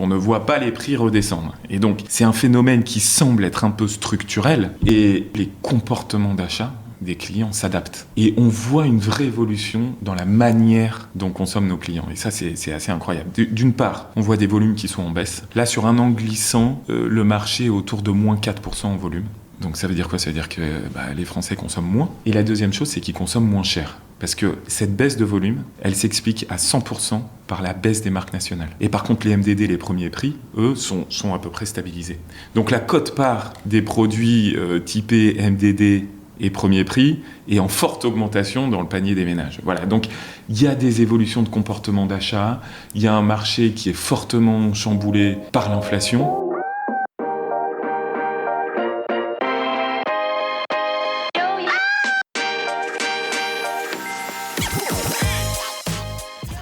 Donc on ne voit pas les prix redescendre. Et donc c'est un phénomène qui semble être un peu structurel et les comportements d'achat des clients s'adaptent. Et on voit une vraie évolution dans la manière dont consomment nos clients. Et ça, c'est assez incroyable. D'une part, on voit des volumes qui sont en baisse. Là, sur un an glissant, le marché est autour de moins 4% en volume. Donc ça veut dire quoi ? Ça veut dire que les Français consomment moins. Et la deuxième chose, c'est qu'ils consomment moins cher. Parce que cette baisse de volume, elle s'explique à 100% par la baisse des marques nationales. Et par contre, les MDD, les premiers prix, eux, sont à peu près stabilisés. Donc la quote-part des produits typés MDD et premier prix est en forte augmentation dans le panier des ménages. Voilà, donc il y a des évolutions de comportement d'achat, il y a un marché qui est fortement chamboulé par l'inflation.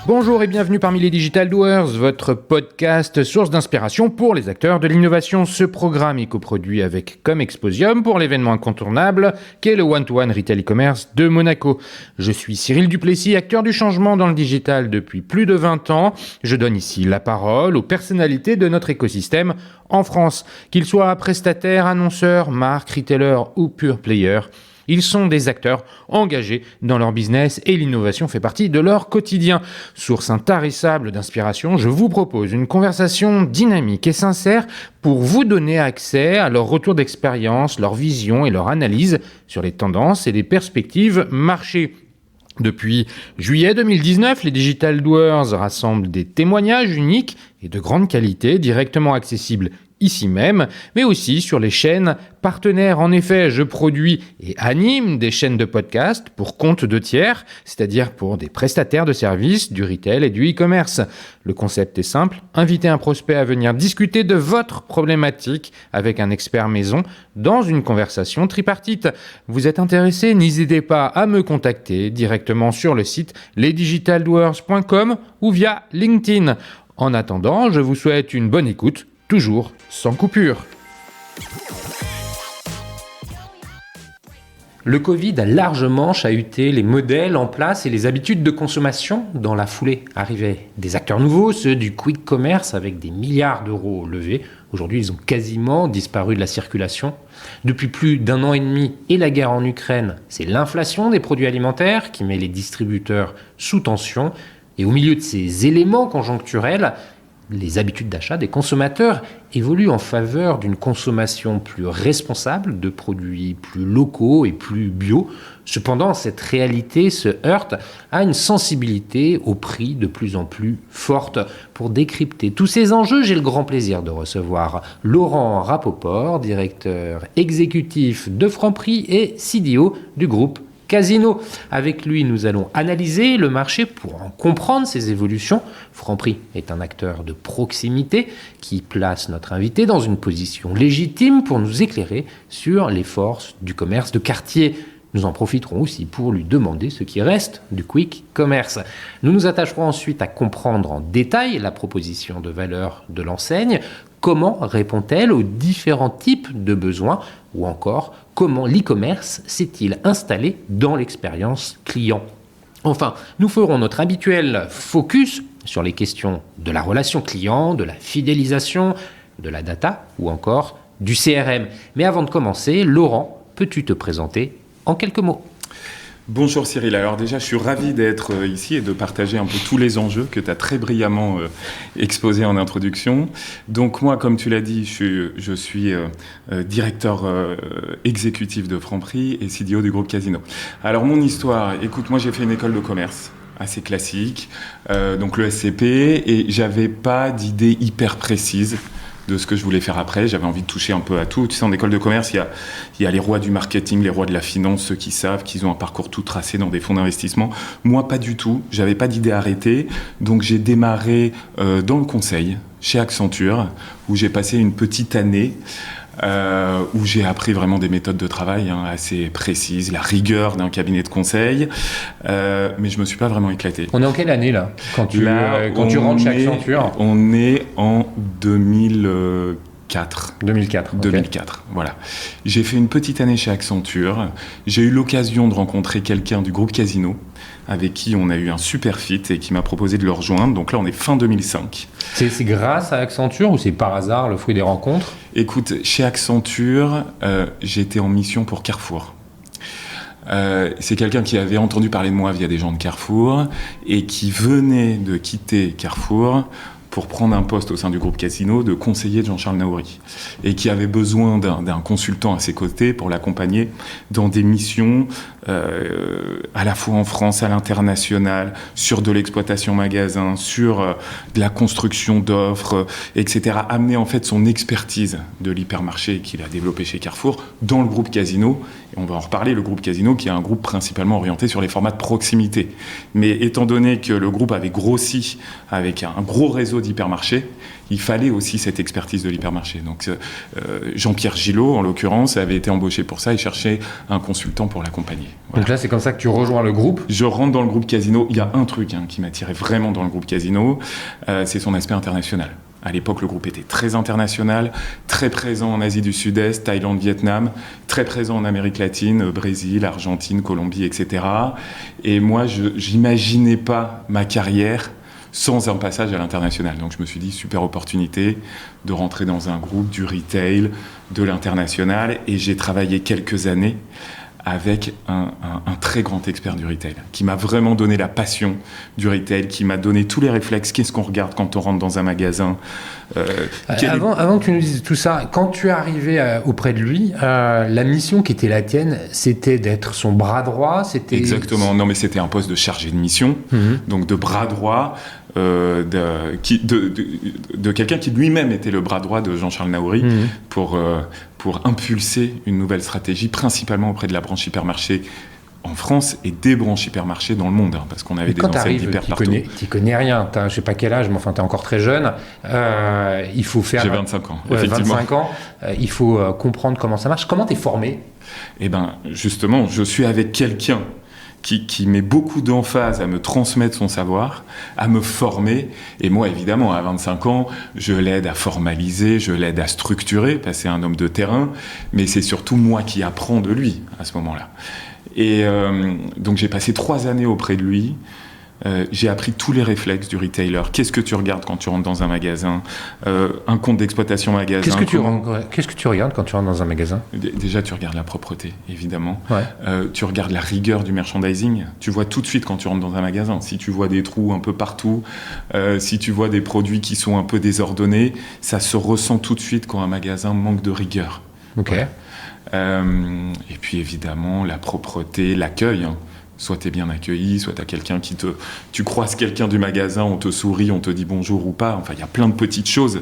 Bonjour et bienvenue parmi les Digital Doers, votre podcast source d'inspiration pour les acteurs de l'innovation. Ce programme est coproduit avec Comexposium pour l'événement incontournable qu'est le One-to-One Retail e-commerce de Monaco. Je suis Cyril Duplessis, acteur du changement dans le digital depuis plus de 20 ans. Je donne ici la parole aux personnalités de notre écosystème en France, qu'ils soient prestataires, annonceurs, marques, retailers ou pure players. Ils sont des acteurs engagés dans leur business et l'innovation fait partie de leur quotidien. Source intarissable d'inspiration, je vous propose une conversation dynamique et sincère pour vous donner accès à leur retour d'expérience, leur vision et leur analyse sur les tendances et les perspectives marché. Depuis juillet 2019, les Digital Doers rassemblent des témoignages uniques et de grande qualité directement accessibles ici même, mais aussi sur les chaînes partenaires. En effet, je produis et anime des chaînes de podcast pour compte de tiers, c'est-à-dire pour des prestataires de services, du retail et du e-commerce. Le concept est simple, inviter un prospect à venir discuter de votre problématique avec un expert maison dans une conversation tripartite. Vous êtes intéressé ? N'hésitez pas à me contacter directement sur le site lesdigitaldoers.com ou via LinkedIn. En attendant, je vous souhaite une bonne écoute, toujours sans coupure. Le Covid a largement chahuté les modèles en place et les habitudes de consommation. Dans la foulée arrivaient des acteurs nouveaux, ceux du quick commerce avec des milliards d'euros levés. Aujourd'hui, ils ont quasiment disparu de la circulation. Depuis plus d'un an et demi et la guerre en Ukraine, c'est l'inflation des produits alimentaires qui met les distributeurs sous tension. Et au milieu de ces éléments conjoncturels, les habitudes d'achat des consommateurs évoluent en faveur d'une consommation plus responsable de produits plus locaux et plus bio. Cependant, cette réalité se heurte à une sensibilité au prix de plus en plus forte. Pour décrypter tous ces enjeux, j'ai le grand plaisir de recevoir Laurent Rapoport, directeur exécutif de Franprix et CDO du groupe Casino. Avec lui, nous allons analyser le marché pour en comprendre ses évolutions. Franprix est un acteur de proximité qui place notre invité dans une position légitime pour nous éclairer sur les forces du commerce de quartier. Nous en profiterons aussi pour lui demander ce qui reste du quick commerce. Nous nous attacherons ensuite à comprendre en détail la proposition de valeur de l'enseigne. Comment répond-elle aux différents types de besoins ? Ou encore, comment l'e-commerce s'est-il installé dans l'expérience client ? Enfin, nous ferons notre habituel focus sur les questions de la relation client, de la fidélisation, de la data ou encore du CRM. Mais avant de commencer, Laurent, peux-tu te présenter en quelques mots ? Bonjour Cyril, alors déjà je suis ravi d'être ici et de partager un peu tous les enjeux que tu as très brillamment exposés en introduction. Donc moi, comme tu l'as dit, je suis directeur exécutif de Franprix et CDO du groupe Casino. Alors mon histoire, écoute, moi j'ai fait une école de commerce assez classique, donc le SCP, et j'avais pas d'idée hyper précise de ce que je voulais faire après. J'avais envie de toucher un peu à tout. Tu sais, en école de commerce, il y a les rois du marketing, les rois de la finance, ceux qui savent qu'ils ont un parcours tout tracé dans des fonds d'investissement. Moi, pas du tout. J'avais pas d'idée arrêtée. Donc, j'ai démarré dans le conseil, chez Accenture, où j'ai passé une petite année où j'ai appris vraiment des méthodes de travail assez précises, la rigueur d'un cabinet de conseil, mais je me suis pas vraiment éclaté. On est en quelle année là, quand tu rentres chez Accenture ? On est en 2004. 2004. Okay. 2004, voilà. J'ai fait une petite année chez Accenture. J'ai eu l'occasion de rencontrer quelqu'un du groupe Casino, avec qui on a eu un super fit et qui m'a proposé de le rejoindre. Donc là, on est fin 2005. C'est grâce à Accenture ou c'est par hasard le fruit des rencontres? Écoute, chez Accenture, j'étais en mission pour Carrefour. C'est quelqu'un qui avait entendu parler de moi via des gens de Carrefour et qui venait de quitter Carrefour pour prendre un poste au sein du groupe Casino de conseiller de Jean-Charles Naouri et qui avait besoin d'un consultant à ses côtés pour l'accompagner dans des missions à la fois en France, à l'international, sur de l'exploitation magasin, sur de la construction d'offres, etc. Amener en fait son expertise de l'hypermarché qu'il a développé chez Carrefour dans le groupe Casino. Et on va en reparler, le groupe Casino qui est un groupe principalement orienté sur les formats de proximité. Mais étant donné que le groupe avait grossi avec un gros réseau d'hypermarchés, il fallait aussi cette expertise de l'hypermarché. Donc Jean-Pierre Gillot, en l'occurrence, avait été embauché pour ça et cherchait un consultant pour l'accompagner. Voilà. Donc là, c'est comme ça que tu rejoins le groupe? Je rentre dans le groupe Casino. Il y a un truc qui m'attirait vraiment dans le groupe Casino, c'est son aspect international. À l'époque, le groupe était très international, très présent en Asie du Sud-Est, Thaïlande, Vietnam, très présent en Amérique latine, Brésil, Argentine, Colombie, etc. Et moi, je n'imaginais pas ma carrière sans un passage à l'international. Donc je me suis dit, super opportunité de rentrer dans un groupe du retail, de l'international. Et j'ai travaillé quelques années avec un très grand expert du retail, qui m'a vraiment donné la passion du retail, qui m'a donné tous les réflexes. Qu'est-ce qu'on regarde quand on rentre dans un magasin? Avant que tu nous dises tout ça, quand tu es arrivé auprès de lui, la mission qui était la tienne, c'était d'être son bras droit? Exactement, non mais c'était un poste de chargé de mission, donc de bras droit, de quelqu'un qui lui-même était le bras droit de Jean-Charles Naouri pour impulser une nouvelle stratégie, principalement auprès de la branche hypermarché en France et des branches hypermarchés dans le monde, parce qu'on avait des enseignes hyper partout. Tu connais rien, je sais pas quel âge, mais enfin tu es encore très jeune. Il faut faire. J'ai 25 ans, effectivement. 25 ans. Il faut comprendre comment ça marche. Comment t'es formé? Eh ben, justement, je suis avec quelqu'un qui met beaucoup d'emphase à me transmettre son savoir, à me former. Et moi, évidemment, à 25 ans, je l'aide à formaliser, je l'aide à structurer, parce que c'est un homme de terrain, mais c'est surtout moi qui apprends de lui à ce moment-là. Et donc j'ai passé 3 années auprès de lui. J'ai appris tous les réflexes du retailer. Qu'est-ce que tu regardes quand tu rentres dans un magasin? Un compte d'exploitation magasin. Qu'est-ce que tu regardes quand tu rentres dans un magasin? Déjà, tu regardes la propreté, évidemment. Ouais. Tu regardes la rigueur du merchandising. Tu vois tout de suite quand tu rentres dans un magasin. Si tu vois des trous un peu partout, si tu vois des produits qui sont un peu désordonnés, ça se ressent tout de suite quand un magasin manque de rigueur. Ok. Ouais. Et puis, évidemment, la propreté, l'accueil. Soit tu es bien accueilli, soit tu as quelqu'un tu croises quelqu'un du magasin, on te sourit, on te dit bonjour ou pas. Enfin, il y a plein de petites choses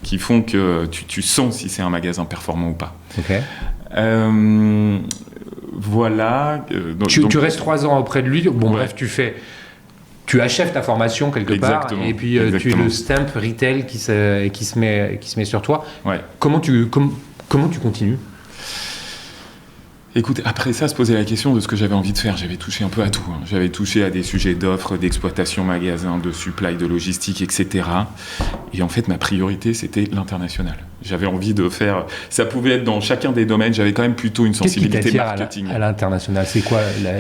qui font que tu sens si c'est un magasin performant ou pas. Ok. Voilà. Tu restes 3 ans auprès de lui. Bon, ouais. Bref, tu achèves ta formation quelque part, et puis tu es le stamp retail qui se met sur toi. Ouais. Comment tu continues? Écoute, après ça, se poser la question de ce que j'avais envie de faire. J'avais touché un peu à tout. J'avais touché à des sujets d'offres, d'exploitation magasin, de supply, de logistique, etc. Et en fait, ma priorité, c'était l'international. J'avais envie de faire... Ça pouvait être dans chacun des domaines. J'avais quand même plutôt une sensibilité marketing. À l'international, c'est quoi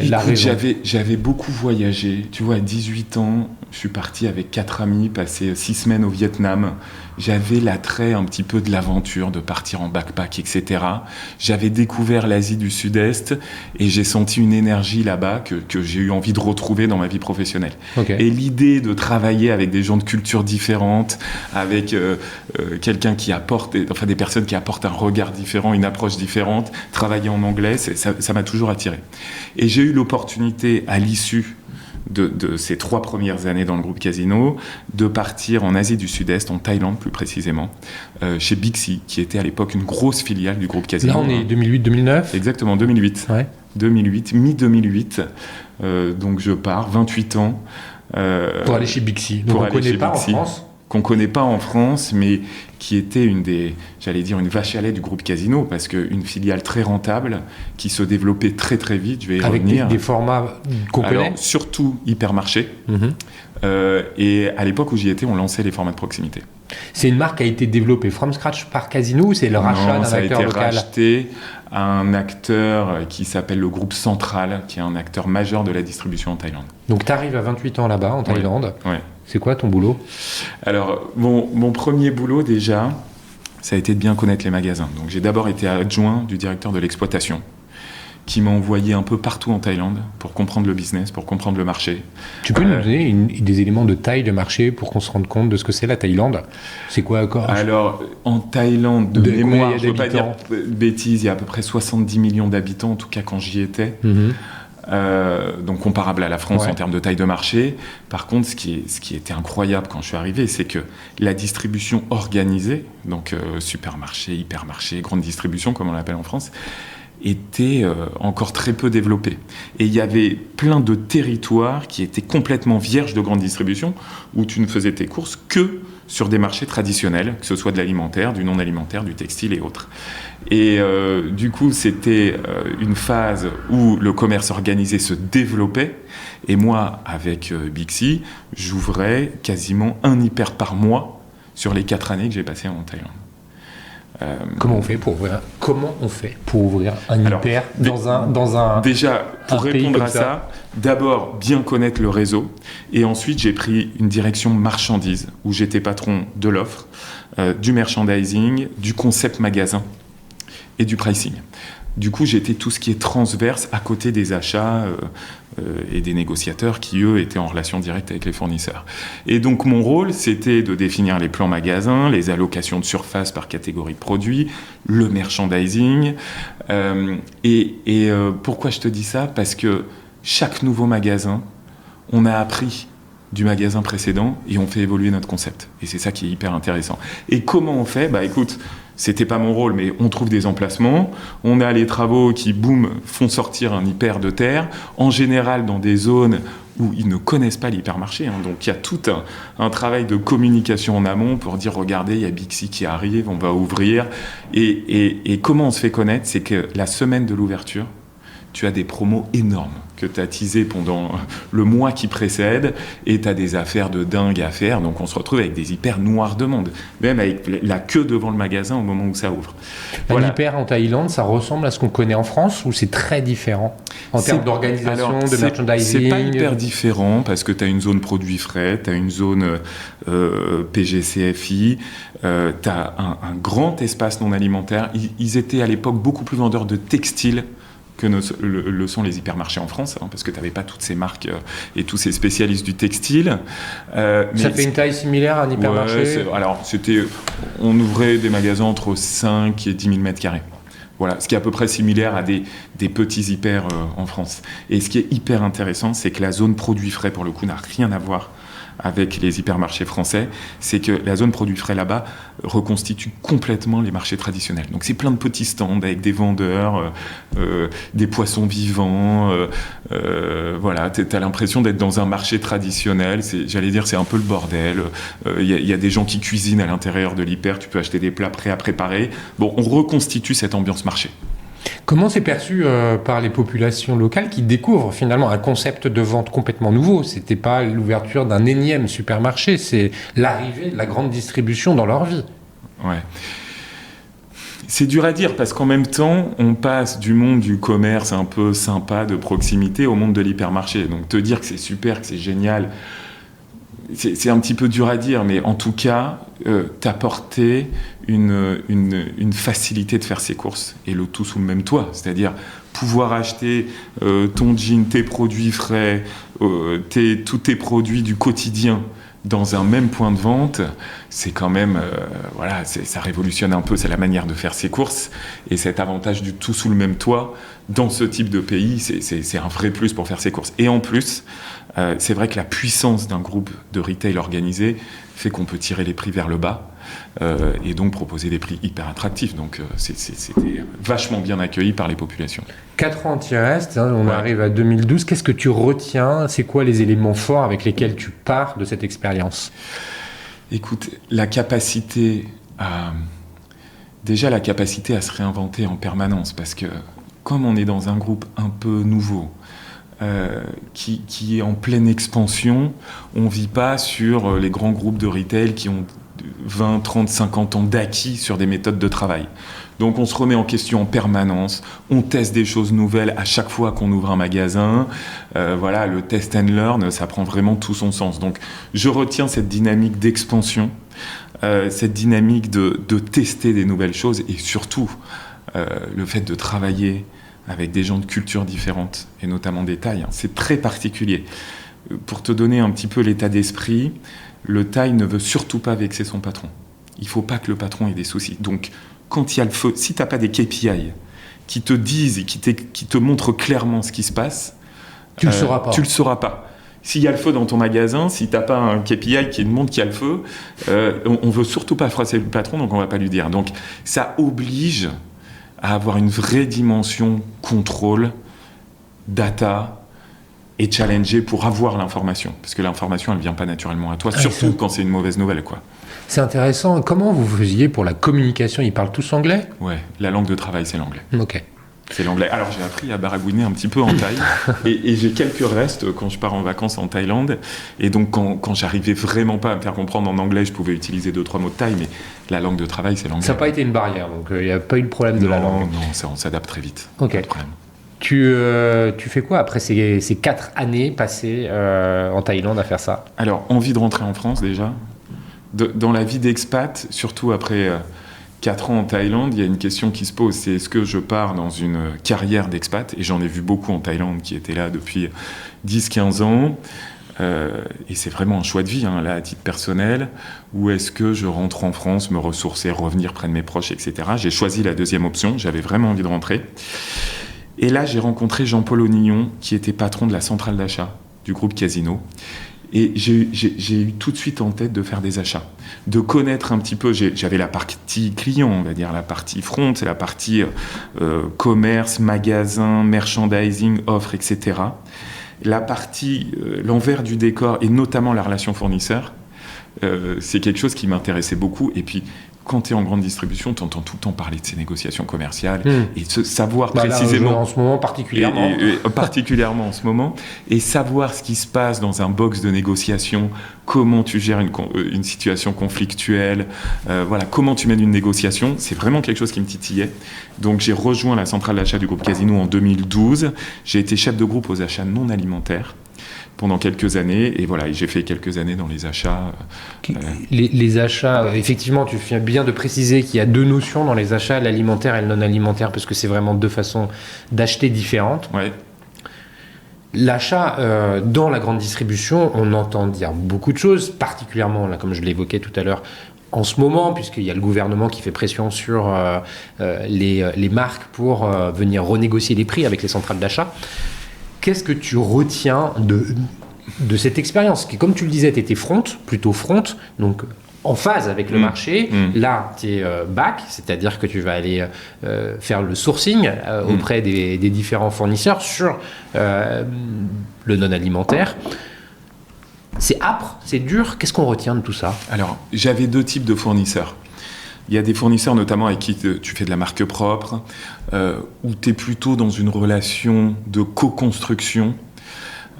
la raison? J'avais beaucoup voyagé. Tu vois, à 18 ans, je suis parti avec 4 amis, passer 6 semaines au Vietnam. J'avais l'attrait un petit peu de l'aventure, de partir en backpack, etc. J'avais découvert l'Asie du Sud-Est et j'ai senti une énergie là-bas que j'ai eu envie de retrouver dans ma vie professionnelle. Okay. Et l'idée de travailler avec des gens de cultures différentes, avec quelqu'un qui apporte, des personnes qui apportent un regard différent, une approche différente, travailler en anglais, ça m'a toujours attiré. Et j'ai eu l'opportunité, à l'issue de ces 3 premières années dans le groupe Casino, de partir en Asie du Sud-Est, en Thaïlande plus précisément, chez Bixi, qui était à l'époque une grosse filiale du groupe Casino. Là, on est 2008-2009 ? Exactement, 2008. Ouais. 2008, mi-2008. Donc je pars, 28 ans. Pour aller chez Bixi. Donc on ne connaît pas Bixi, en France ? Qu'on ne connaît pas en France, mais qui était une vache à lait du groupe Casino, parce qu'une filiale très rentable, qui se développait très très vite, je vais y revenir. Avec des formats qu'on connaît ? Alors, surtout hypermarché, Et à l'époque où j'y étais, on lançait les formats de proximité. C'est une marque qui a été développée from scratch par Casino ou c'est le rachat d'un acteur local? Ça a été racheté à un acteur qui s'appelle le groupe Central, qui est un acteur majeur de la distribution en Thaïlande. Donc tu arrives à 28 ans là-bas, en Thaïlande. Ouais. C'est quoi ton boulot? Alors, mon premier boulot déjà, ça a été de bien connaître les magasins. Donc j'ai d'abord été adjoint du directeur de l'exploitation, qui m'a envoyé un peu partout en Thaïlande pour comprendre le business, pour comprendre le marché. Tu peux nous donner des éléments de taille de marché pour qu'on se rende compte de ce que c'est la Thaïlande? C'est quoi encore? Alors, en Thaïlande, de mémoire, je ne veux pas dire de bêtises, il y a à peu près 70 millions d'habitants, en tout cas quand j'y étais. Donc comparable à la France en termes de taille de marché. Par contre, ce qui était incroyable quand je suis arrivé, c'est que la distribution organisée, donc supermarché, hypermarché, grande distribution comme on l'appelle en France, était encore très peu développé. Et il y avait plein de territoires qui étaient complètement vierges de grande distribution, où tu ne faisais tes courses que sur des marchés traditionnels, que ce soit de l'alimentaire, du non-alimentaire, du textile et autres. Et du coup, c'était une phase où le commerce organisé se développait. Et moi, avec Bixi, j'ouvrais quasiment un hyper par mois sur les 4 années que j'ai passées en Thaïlande. Comment on fait pour ouvrir un hyper dans un déjà, pour répondre à ça, d'abord bien connaître le réseau, et ensuite j'ai pris une direction marchandise où j'étais patron de l'offre, du merchandising, du concept magasin et du pricing. Du coup, j'étais tout ce qui est transverse à côté des achats et des négociateurs qui, eux, étaient en relation directe avec les fournisseurs. Et donc, mon rôle, c'était de définir les plans magasins, les allocations de surface par catégorie de produits, le merchandising. Pourquoi je te dis ça? Parce que chaque nouveau magasin, on a appris du magasin précédent et on fait évoluer notre concept. Et c'est ça qui est hyper intéressant. Et comment on fait? Bah écoute, c'était pas mon rôle, mais on trouve des emplacements, on a les travaux qui, boum, font sortir un hyper de terre, en général dans des zones où ils ne connaissent pas l'hypermarché. Donc il y a tout un travail de communication en amont pour dire, regardez, il y a Bixi qui arrive, on va ouvrir. Et comment on se fait connaître? C'est que la semaine de l'ouverture, tu as des promos énormes que tu as teasées pendant le mois qui précède, et tu as des affaires de dingue à faire. Donc on se retrouve avec des hyper noirs de monde, même avec la queue devant le magasin au moment où ça ouvre. Un hyper en Thaïlande, ça ressemble à ce qu'on connaît en France, ou c'est très différent en termes d'organisation, de merchandising? C'est pas hyper différent, parce que tu as une zone produits frais, tu as une zone PGCFI, tu as un grand espace non alimentaire. Ils étaient à l'époque beaucoup plus vendeurs de textiles que le sont les hypermarchés en France, parce que tu n'avais pas toutes ces marques et tous ces spécialistes du textile. Ça fait une taille similaire à un hypermarché? Alors, on ouvrait des magasins entre 5 et 10 000 mètres carrés. Voilà, ce qui est à peu près similaire à des petits hyper en France. Et ce qui est hyper intéressant, c'est que la zone produits frais, pour le coup, n'a rien à voir avec les hypermarchés français. C'est que la zone produits frais là-bas reconstitue complètement les marchés traditionnels. Donc c'est plein de petits stands avec des vendeurs, des poissons vivants. Voilà, t'as l'impression d'être dans un marché traditionnel. J'allais dire, c'est un peu le bordel. Y a des gens qui cuisinent à l'intérieur de l'hyper. Tu peux acheter des plats prêts à préparer. Bon, on reconstitue cette ambiance marché. Comment c'est perçu par les populations locales qui découvrent finalement un concept de vente complètement nouveau? C'était pas l'ouverture d'un énième supermarché, c'est l'arrivée de la grande distribution dans leur vie. Ouais. C'est dur à dire, parce qu'en même temps, on passe du monde du commerce un peu sympa, de proximité, au monde de l'hypermarché. Donc te dire que c'est super, que c'est génial, c'est un petit peu dur à dire, mais en tout cas, t'apporter une facilité de faire ses courses, et le tout sous le même toit, c'est-à-dire pouvoir acheter ton jean, tes produits frais, tous tes produits du quotidien dans un même point de vente. C'est quand même, ça révolutionne un peu, c'est la manière de faire ses courses, et cet avantage du tout sous le même toit, dans ce type de pays, c'est un vrai plus pour faire ses courses. Et en plus, c'est vrai que la puissance d'un groupe de retail organisé fait qu'on peut tirer les prix vers le bas, et donc proposer des prix hyper attractifs. Donc c'était vachement bien accueilli par les populations. 4 ans t'y restes, on arrive à 2012. Qu'est-ce que tu retiens? C'est quoi les éléments forts avec lesquels tu pars de cette expérience? Écoute, la capacité à se réinventer en permanence, parce que comme on est dans un groupe un peu nouveau, qui est en pleine expansion. On ne vit pas sur les grands groupes de retail qui ont 20, 30, 50 ans d'acquis sur des méthodes de travail. Donc on se remet en question en permanence, on teste des choses nouvelles à chaque fois qu'on ouvre un magasin. Voilà, le test and learn, ça prend vraiment tout son sens. Donc je retiens cette dynamique d'expansion, cette dynamique de tester des nouvelles choses et surtout le fait de travailler avec des gens de cultures différentes et notamment des tailles. C'est très particulier. Pour te donner un petit peu l'état d'esprit, le Thaï ne veut surtout pas vexer son patron. Il ne faut pas que le patron ait des soucis. Donc, quand il y a le feu, si tu n'as pas des KPI qui te disent et qui te montrent clairement ce qui se passe, tu ne le sauras pas. Tu le sauras pas. S'il y a le feu dans ton magasin, si tu n'as pas un KPI qui te montre qu'il y a le feu, on ne veut surtout pas froisser le patron, donc on ne va pas lui dire. Donc, ça oblige à avoir une vraie dimension contrôle, data, et challenger pour avoir l'information. Parce que l'information, elle ne vient pas naturellement à toi, surtout quand c'est une mauvaise nouvelle, quoi. C'est intéressant. Comment vous faisiez pour la communication? Ils parlent tous anglais? Ouais, la langue de travail, c'est l'anglais. Ok. C'est l'anglais. Alors, j'ai appris à baragouiner un petit peu en Thaï, et j'ai quelques restes quand je pars en vacances en Thaïlande. Et donc, quand j'arrivais vraiment pas à me faire comprendre en anglais, je pouvais utiliser 2-3 mots de thaï, mais la langue de travail, c'est l'anglais. Ça n'a pas été une barrière, donc il n'y a pas eu de problème de la langue. Non, on s'adapte très vite. Ok. Pas de problème. Tu fais quoi après ces 4 années passées en Thaïlande à faire ça? Alors, envie de rentrer en France déjà. Dans la vie d'expat, surtout après 4 ans en Thaïlande, il y a une question qui se pose, c'est est-ce que je pars dans une carrière d'expat? Et j'en ai vu beaucoup en Thaïlande qui étaient là depuis 10-15 ans. Et c'est vraiment un choix de vie, là, à titre personnel. Ou est-ce que je rentre en France, me ressourcer, revenir près de mes proches, etc. J'ai choisi la deuxième option, j'avais vraiment envie de rentrer. Et là, j'ai rencontré Jean-Paul Onillon, qui était patron de la centrale d'achat du groupe Casino. Et j'ai eu tout de suite en tête de faire des achats, de connaître un petit peu. J'avais la partie client, on va dire, la partie front, c'est la partie commerce, magasin, merchandising, offre, etc. La partie, l'envers du décor, et notamment la relation fournisseur, c'est quelque chose qui m'intéressait beaucoup. Et puis, quand tu es en grande distribution, tu entends tout le temps parler de ces négociations commerciales et savoir précisément... Là, en ce moment, particulièrement. Particulièrement en ce moment. Et savoir ce qui se passe dans un box de négociation, comment tu gères une situation conflictuelle, comment tu mènes une négociation, c'est vraiment quelque chose qui me titillait. Donc j'ai rejoint la centrale d'achat du groupe Casino en 2012. J'ai été chef de groupe aux achats non alimentaires pendant quelques années, et voilà, j'ai fait quelques années dans les achats. Les achats, effectivement, tu viens bien de préciser qu'il y a 2 notions dans les achats, l'alimentaire et le non alimentaire, parce que c'est vraiment 2 façons d'acheter différentes. Ouais. L'achat dans la grande distribution, on entend dire beaucoup de choses, particulièrement, là, comme je l'évoquais tout à l'heure, en ce moment, puisqu'il y a le gouvernement qui fait pression sur les marques pour venir renégocier les prix avec les centrales d'achat. Qu'est-ce que tu retiens de cette expérience qui, comme tu le disais, tu étais plutôt front, donc en phase avec le marché. Là, tu es back, c'est-à-dire que tu vas aller faire le sourcing auprès des différents fournisseurs sur le non-alimentaire. C'est âpre, c'est dur. Qu'est-ce qu'on retient de tout ça? Alors, j'avais 2 types de fournisseurs. Il y a des fournisseurs notamment avec qui tu fais de la marque propre, où tu es plutôt dans une relation de co-construction,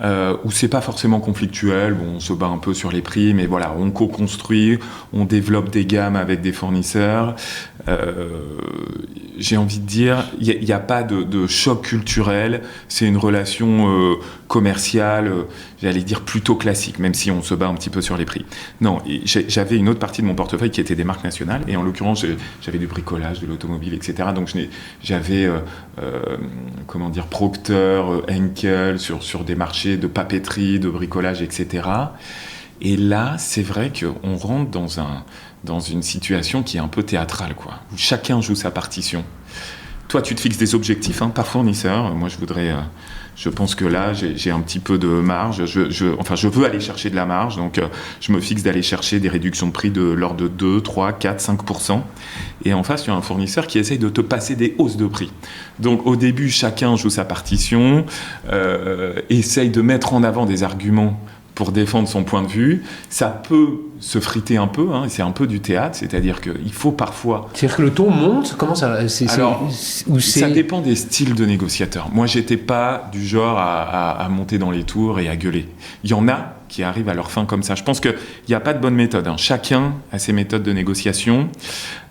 où c'est pas forcément conflictuel, on se bat un peu sur les prix, mais voilà, on co-construit, on développe des gammes avec des fournisseurs. J'ai envie de dire, il n'y a pas de choc culturel, c'est une relation commerciale, j'allais dire plutôt classique, même si on se bat un petit peu sur les prix. Non, j'avais une autre partie de mon portefeuille qui était des marques nationales, et en l'occurrence, j'avais du bricolage, de l'automobile, etc. Donc j'avais, Procter, Henkel, sur des marchés de papeterie, de bricolage, etc. Et là, c'est vrai qu'on rentre dans une situation qui est un peu théâtrale, quoi, où chacun joue sa partition. Toi, tu te fixes des objectifs, par fournisseur. Moi, je pense que là, j'ai un petit peu de marge. Je veux aller chercher de la marge, donc je me fixe d'aller chercher des réductions de prix de l'ordre de 2, 3, 4, 5%. Et en face, il y a un fournisseur qui essaye de te passer des hausses de prix. Donc, au début, chacun joue sa partition, essaye de mettre en avant des arguments pour défendre son point de vue. Ça peut se friter un peu, et c'est un peu du théâtre, c'est-à-dire qu'il faut parfois... C'est-à-dire que le ton monte? Comment ça... Alors, ça dépend des styles de négociateurs. Moi, j'étais pas du genre à monter dans les tours et à gueuler. Il y en a qui arrivent à leur fin comme ça. Je pense qu'il n'y a pas de bonne méthode. Chacun a ses méthodes de négociation.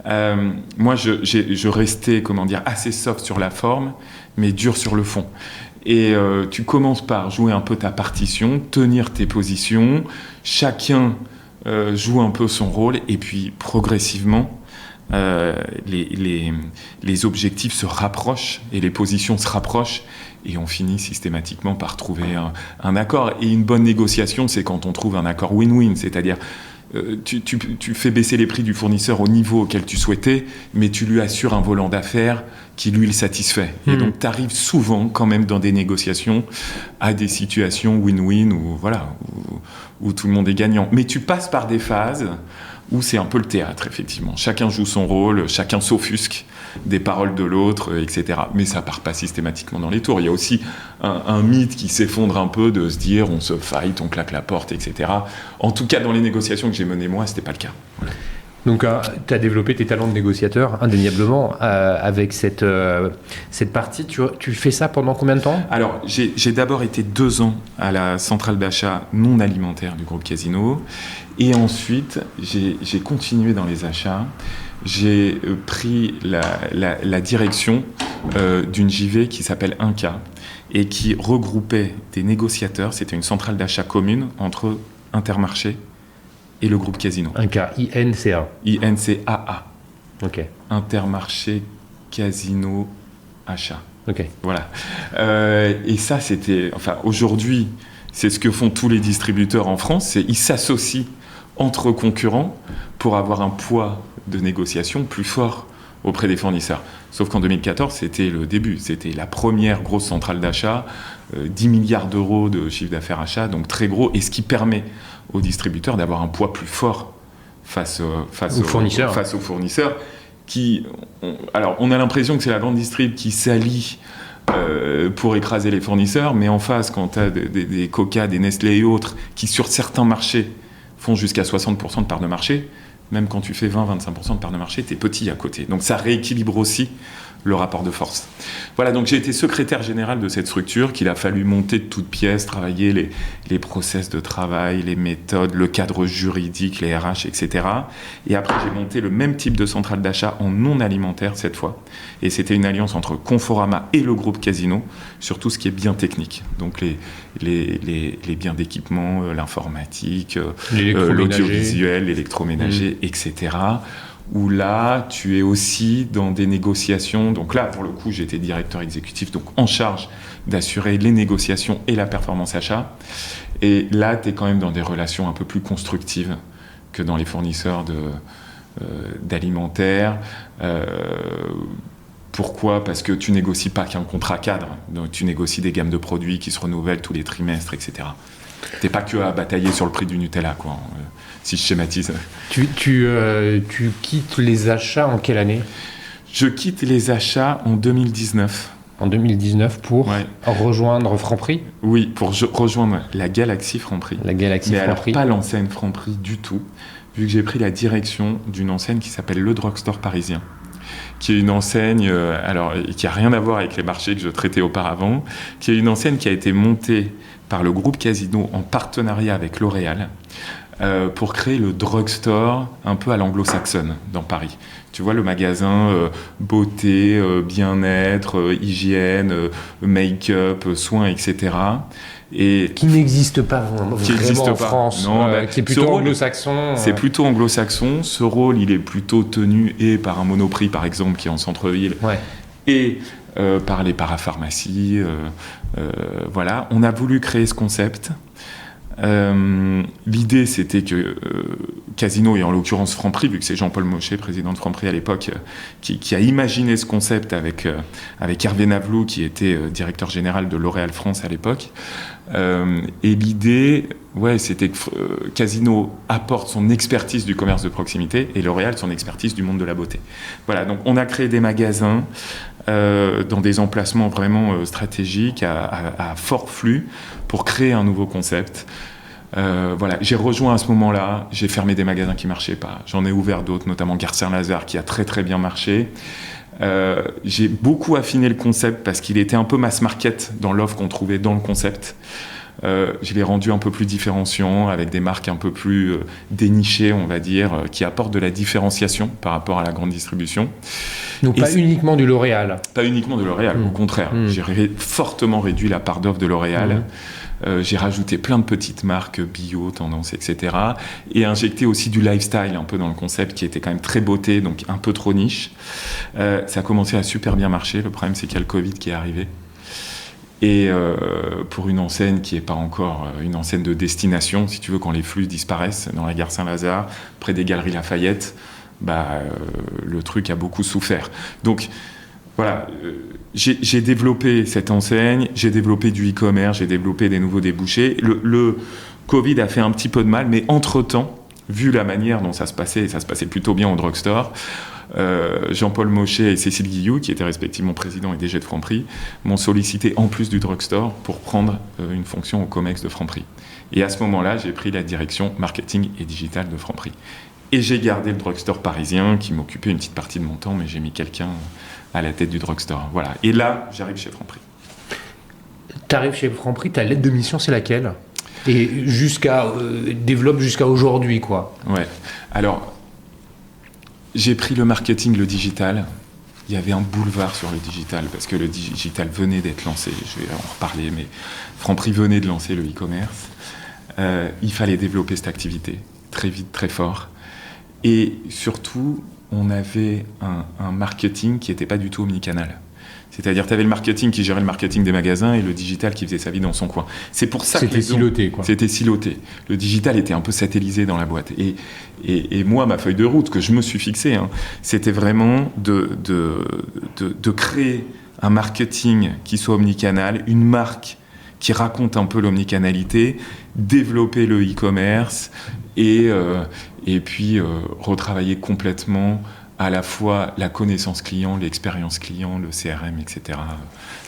Moi, je restais, assez soft sur la forme, mais dur sur le fond. Et tu commences par jouer un peu ta partition, tenir tes positions. Chacun joue un peu son rôle, et puis progressivement, les objectifs se rapprochent et les positions se rapprochent, et on finit systématiquement par trouver un accord. Et une bonne négociation, c'est quand on trouve un accord win-win, c'est-à-dire tu fais baisser les prix du fournisseur au niveau auquel tu souhaitais, mais tu lui assures un volant d'affaires qui lui le satisfait. Et donc tu arrives souvent quand même dans des négociations à des situations win-win où tout le monde est gagnant. Mais tu passes par des phases où c'est un peu le théâtre, effectivement. Chacun joue son rôle, chacun s'offusque des paroles de l'autre, etc. Mais ça part pas systématiquement dans les tours. Il y a aussi un mythe qui s'effondre un peu de se dire on se fight, on claque la porte, etc. En tout cas, dans les négociations que j'ai menées moi, c'était pas le cas. Voilà. Donc, tu as développé tes talents de négociateur, indéniablement, avec cette partie. Tu fais ça pendant combien de temps? Alors, j'ai d'abord été 2 ans à la centrale d'achat non alimentaire du groupe Casino. Et ensuite, j'ai continué dans les achats. J'ai pris la direction d'une JV qui s'appelle Inca et qui regroupait des négociateurs. C'était une centrale d'achat commune entre Intermarché et le groupe Casino. Inca, INCA. INCAA. Ok. Intermarché, Casino, Achat. Ok. Voilà. Et ça, aujourd'hui, c'est ce que font tous les distributeurs en France. Ils s'associent entre concurrents pour avoir un poids de négociation plus fort auprès des fournisseurs. Sauf qu'en 2014, c'était le début. C'était la première grosse centrale d'achat, 10 milliards d'euros de chiffre d'affaires achat, donc très gros, et ce qui permet aux distributeurs d'avoir un poids plus fort face aux fournisseurs alors, on a l'impression que c'est la grande distrib qui s'allie pour écraser les fournisseurs, mais en face, quand tu as des Coca, des Nestlé et autres, qui sur certains marchés font jusqu'à 60% de part de marché, même quand tu fais 20-25% de part de marché, t'es petit à côté. Donc ça rééquilibre aussi le rapport de force. Voilà, donc j'ai été secrétaire général de cette structure qu'il a fallu monter de toutes pièces, travailler les process de travail, les méthodes, le cadre juridique, les RH, etc. Et après, j'ai monté le même type de centrale d'achat en non alimentaire cette fois. Et c'était une alliance entre Conforama et le groupe Casino sur tout ce qui est bien technique. Donc les biens d'équipement, l'informatique, l'audiovisuel, l'électroménager, etc. Où là, tu es aussi dans des négociations. Donc là, pour le coup, j'étais directeur exécutif, donc en charge d'assurer les négociations et la performance achat. Et là, tu es quand même dans des relations un peu plus constructives que dans les fournisseurs d'alimentaire. Pourquoi ? Parce que tu négocies pas qu'un contrat cadre. Donc, tu négocies des gammes de produits qui se renouvellent tous les trimestres, etc. T'es pas que à batailler sur le prix du Nutella, quoi. Si je schématise. Tu quittes les achats en quelle année ? Je quitte les achats en 2019. En 2019 pour rejoindre Franprix ? Oui, pour rejoindre la Galaxy Franprix. La Galaxy Franprix. Alors pas l'enseigne Franprix du tout, vu que j'ai pris la direction d'une enseigne qui s'appelle Le Drugstore Parisien, qui est une enseigne, qui a rien à voir avec les marchés que je traitais auparavant, qui est une enseigne qui a été montée par le groupe Casino en partenariat avec L'Oréal, pour créer le drugstore un peu à l'anglo-saxonne dans Paris. Tu vois, le magasin beauté, bien-être, hygiène, make-up, soins, etc. Et qui n'existe pas vraiment en France, qui est plutôt anglo-saxon. C'est plutôt anglo-saxon. Ce rôle, il est plutôt tenu par un Monoprix, par exemple, qui est en centre-ville, et par les parapharmacies. Voilà. On a voulu créer ce concept. L'idée, c'était que Casino, et en l'occurrence Franprix, vu que c'est Jean-Paul Mochet, président de Franprix à l'époque, qui a imaginé ce concept avec Hervé Navelot, qui était directeur général de L'Oréal France à l'époque. Et l'idée, c'était que Casino apporte son expertise du commerce de proximité et L'Oréal son expertise du monde de la beauté. Voilà, donc on a créé des magasins dans des emplacements vraiment stratégiques, à fort flux, pour créer un nouveau concept. Voilà, j'ai rejoint à ce moment-là, j'ai fermé des magasins qui marchaient pas. J'en ai ouvert d'autres, notamment Gare Saint-Lazare, qui a très très bien marché. J'ai beaucoup affiné le concept parce qu'il était un peu mass market dans l'offre qu'on trouvait dans le concept. Je l'ai rendu un peu plus différenciant, avec des marques un peu plus dénichées, on va dire, qui apportent de la différenciation par rapport à la grande distribution. Donc pas uniquement du L'Oréal. Pas uniquement de L'Oréal, au contraire. J'ai fortement réduit la part d'offre de L'Oréal. J'ai rajouté plein de petites marques bio, tendance, etc. Et injecté aussi du lifestyle un peu dans le concept qui était quand même très beauté, donc un peu trop niche. Ça a commencé à super bien marcher. Le problème, c'est qu'il y a le Covid qui est arrivé. Et pour une enseigne qui n'est pas encore une enseigne de destination, si tu veux, quand les flux disparaissent dans la gare Saint-Lazare, près des Galeries Lafayette, le truc a beaucoup souffert. Donc voilà, j'ai développé cette enseigne, j'ai développé du e-commerce, j'ai développé des nouveaux débouchés. Le Covid a fait un petit peu de mal, mais entre-temps, vu la manière dont ça se passait, et ça se passait plutôt bien au drugstore, Jean-Paul Mochet et Cécile Guilloux, qui étaient respectivement président et DG de Franprix, m'ont sollicité en plus du drugstore pour prendre une fonction au COMEX de Franprix. Et à ce moment-là, j'ai pris la direction marketing et digital de Franprix. Et j'ai gardé le drugstore parisien qui m'occupait une petite partie de mon temps, mais j'ai mis quelqu'un à la tête du drugstore. Voilà. Et là, j'arrive chez Franprix. Tu arrives chez Franprix, ta lettre de mission, c'est laquelle ? Et développe jusqu'à aujourd'hui, quoi. Ouais. Alors, j'ai pris le marketing, le digital. Il y avait un boulevard sur le digital, parce que le digital venait d'être lancé. Je vais en reparler, mais Franprix venait de lancer le e-commerce. Il fallait développer cette activité très vite, très fort. Et surtout, on avait un marketing qui n'était pas du tout omnicanal. C'est-à-dire, tu avais le marketing qui gérait le marketing des magasins et le digital qui faisait sa vie dans son coin. C'est pour ça c'était siloté, quoi. C'était siloté. Le digital était un peu satellisé dans la boîte. Et moi, ma feuille de route que je me suis fixée, c'était vraiment de créer un marketing qui soit omnicanal, une marque qui raconte un peu l'omnicanalité, développer le e-commerce et puis retravailler complètement à la fois la connaissance client, l'expérience client, le CRM, etc.,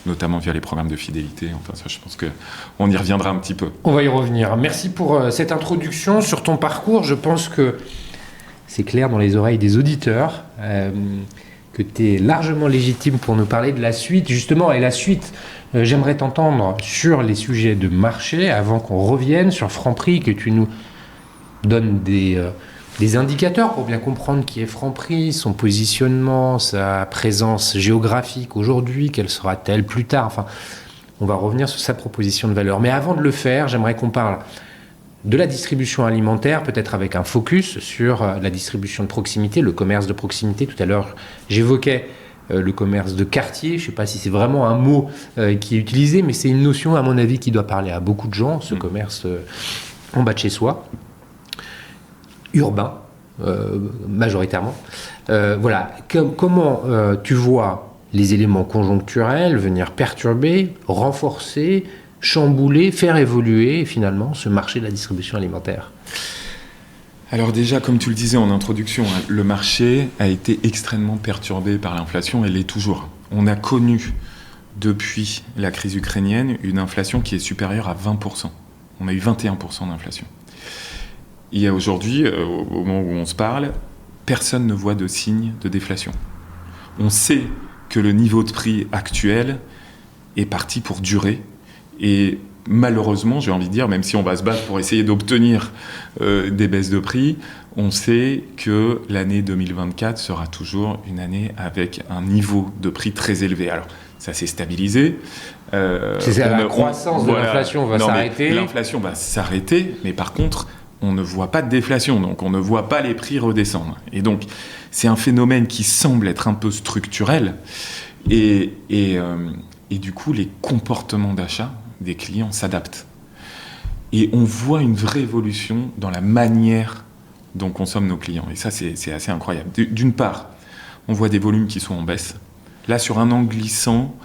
notamment via les programmes de fidélité. Enfin, ça, je pense qu'on y reviendra un petit peu. On va y revenir. Merci pour cette introduction sur ton parcours. Je pense que c'est clair dans les oreilles des auditeurs, que tu es largement légitime pour nous parler de la suite. Justement, et la suite, j'aimerais t'entendre sur les sujets de marché, avant qu'on revienne sur Franprix, que tu nous donnes des indicateurs pour bien comprendre qui est Franprix, son positionnement, sa présence géographique aujourd'hui, quelle sera-t-elle plus tard. Enfin, on va revenir sur sa proposition de valeur. Mais avant de le faire, j'aimerais qu'on parle de la distribution alimentaire, peut-être avec un focus sur la distribution de proximité, le commerce de proximité. Tout à l'heure, j'évoquais le commerce de quartier. Je ne sais pas si c'est vraiment un mot qui est utilisé, mais c'est une notion, à mon avis, qui doit parler à beaucoup de gens, ce commerce en bas de chez soi. Urbain, majoritairement. Voilà. Comment tu vois les éléments conjoncturels venir perturber, renforcer, chambouler, faire évoluer finalement ce marché de la distribution alimentaire ? Alors déjà, comme tu le disais en introduction, le marché a été extrêmement perturbé par l'inflation et l'est toujours. On a connu, depuis la crise ukrainienne, une inflation qui est supérieure à 20%. On a eu 21% d'inflation. Il y a aujourd'hui, au moment où on se parle, personne ne voit de signe de déflation. On sait que le niveau de prix actuel est parti pour durer. Et malheureusement, j'ai envie de dire, même si on va se battre pour essayer d'obtenir des baisses de prix, on sait que l'année 2024 sera toujours une année avec un niveau de prix très élevé. Alors, ça s'est stabilisé. La croissance de l'inflation va s'arrêter. L'inflation va s'arrêter, mais par contre, on ne voit pas de déflation, donc on ne voit pas les prix redescendre. Et donc, c'est un phénomène qui semble être un peu structurel. Et du coup, les comportements d'achat des clients s'adaptent. Et on voit une vraie évolution dans la manière dont consomment nos clients. Et ça, c'est assez incroyable. D'une part, on voit des volumes qui sont en baisse. Là, sur un an glissant,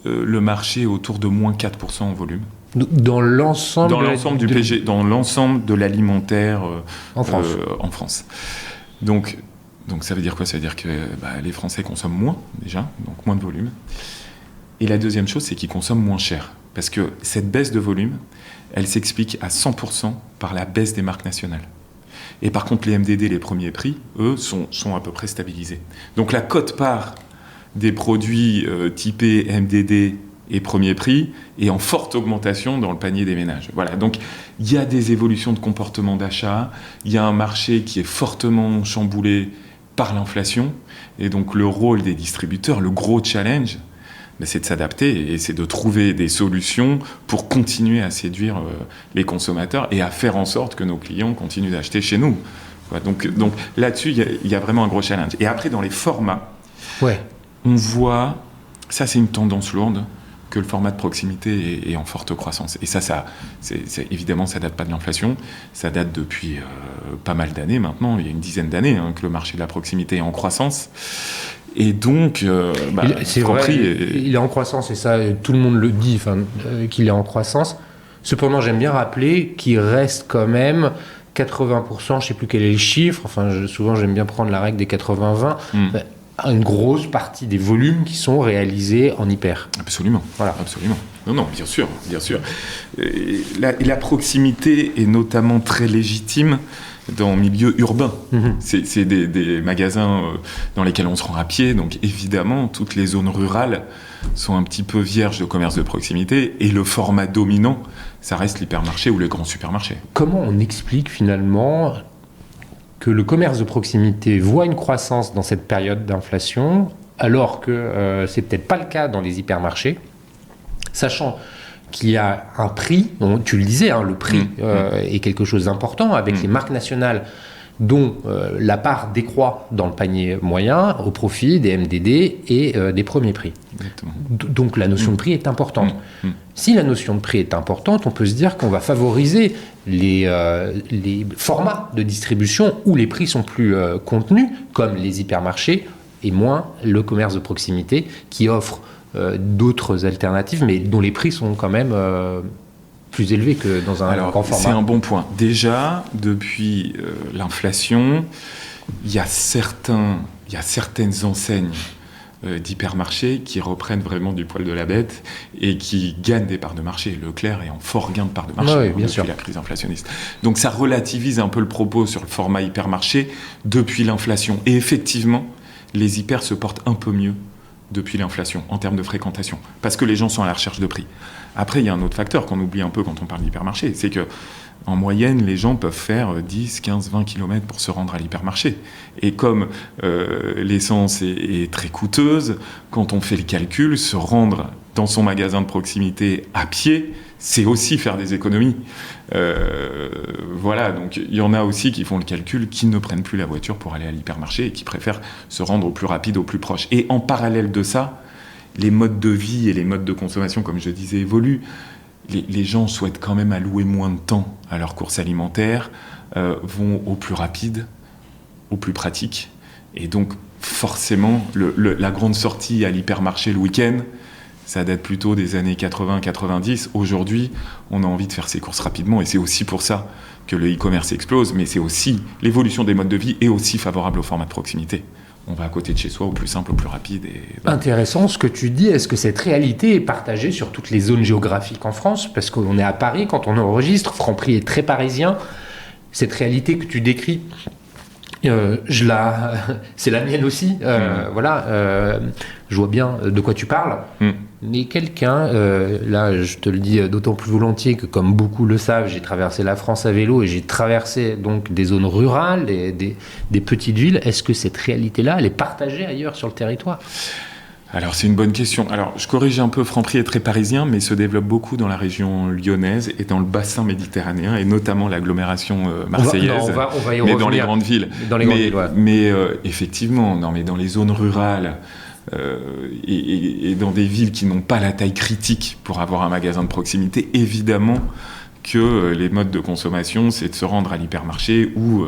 le marché est autour de moins 4% en volume. Dans l'ensemble du PG, dans l'ensemble de l'alimentaire en France. Donc ça veut dire quoi ? Ça veut dire que les Français consomment moins déjà, donc moins de volume. Et la deuxième chose, c'est qu'ils consomment moins cher. Parce que cette baisse de volume, elle s'explique à 100% par la baisse des marques nationales. Et par contre, les MDD, les premiers prix, eux, sont à peu près stabilisés. Donc la quote-part des produits typés MDD et premier prix est en forte augmentation dans le panier des ménages. Voilà, donc il y a des évolutions de comportement d'achat, il y a un marché qui est fortement chamboulé par l'inflation, et donc le rôle des distributeurs, le gros challenge, c'est de s'adapter et c'est de trouver des solutions pour continuer à séduire les consommateurs et à faire en sorte que nos clients continuent d'acheter chez nous. Donc là-dessus, il y a vraiment un gros challenge. Et après, dans les formats, on voit, ça c'est une tendance lourde, que le format de proximité est en forte croissance. Et évidemment, ça date pas de l'inflation, ça date depuis pas mal d'années maintenant, il y a une dizaine d'années que le marché de la proximité est en croissance. Et donc, c'est vrai, il est en croissance, et ça, tout le monde le dit, qu'il est en croissance. Cependant, j'aime bien rappeler qu'il reste quand même 80%, je ne sais plus quel est le chiffre, souvent j'aime bien prendre la règle des 80-20, une grosse partie des volumes qui sont réalisés en hyper. Absolument, voilà. Absolument. Non, bien sûr. La proximité est notamment très légitime dans le milieu urbain. C'est des magasins dans lesquels on se rend à pied, donc évidemment, toutes les zones rurales sont un petit peu vierges de commerce de proximité, et le format dominant, ça reste l'hypermarché ou les grands supermarchés. Comment on explique finalement que le commerce de proximité voit une croissance dans cette période d'inflation, alors que c'est peut-être pas le cas dans les hypermarchés, sachant qu'il y a un prix, tu le disais, le prix est quelque chose d'important, avec les marques nationales dont la part décroît dans le panier moyen au profit des MDD et des premiers prix. Exactement. Donc la notion de prix est importante. Si la notion de prix est importante, on peut se dire qu'on va favoriser les formats de distribution où les prix sont plus contenus, comme les hypermarchés, et moins le commerce de proximité qui offre d'autres alternatives, mais dont les prix sont quand même plus élevés que dans un grand format. C'est un bon point. Déjà, depuis l'inflation, il y a certaines enseignes d'hypermarchés qui reprennent vraiment du poil de la bête et qui gagnent des parts de marché. Leclerc est en fort gain de parts de marché depuis la crise inflationniste. Donc ça relativise un peu le propos sur le format hypermarché depuis l'inflation. Et effectivement, les hyper se portent un peu mieux depuis l'inflation en termes de fréquentation, parce que les gens sont à la recherche de prix. Après, il y a un autre facteur qu'on oublie un peu quand on parle d'hypermarché, c'est que en moyenne, les gens peuvent faire 10, 15, 20 km pour se rendre à l'hypermarché. Et comme l'essence est très coûteuse, quand on fait le calcul, se rendre dans son magasin de proximité à pied, c'est aussi faire des économies. Voilà, donc il y en a aussi qui font le calcul, qui ne prennent plus la voiture pour aller à l'hypermarché et qui préfèrent se rendre au plus rapide, au plus proche. Et en parallèle de ça, les modes de vie et les modes de consommation, comme je disais, évoluent. Les gens souhaitent quand même allouer moins de temps à leurs courses alimentaires, vont au plus rapide, au plus pratique. Et donc, forcément, la grande sortie à l'hypermarché le week-end, ça date plutôt des années 80-90. Aujourd'hui, on a envie de faire ses courses rapidement, et c'est aussi pour ça que le e-commerce explose, mais c'est aussi l'évolution des modes de vie est aussi favorable au format de proximité. On va à côté de chez soi, au plus simple, au plus rapide. Intéressant ce que tu dis. Est-ce que cette réalité est partagée sur toutes les zones géographiques en France ? Parce qu'on est à Paris, quand on enregistre, Franprix est très parisien. Cette réalité que tu décris, c'est la mienne aussi. Voilà, je vois bien de quoi tu parles. Mais quelqu'un, là je te le dis d'autant plus volontiers que, comme beaucoup le savent, j'ai traversé la France à vélo et j'ai traversé donc des zones rurales, des petites villes. Est-ce que cette réalité-là, elle est partagée ailleurs sur le territoire ? Alors c'est une bonne question. Alors je corrige un peu, Franprix est très parisien, mais se développe beaucoup dans la région lyonnaise et dans le bassin méditerranéen, et notamment l'agglomération marseillaise, on va y mais revenir. dans les grandes villes. Mais effectivement, mais dans les zones rurales, et dans des villes qui n'ont pas la taille critique pour avoir un magasin de proximité, évidemment que les modes de consommation, c'est de se rendre à l'hypermarché ou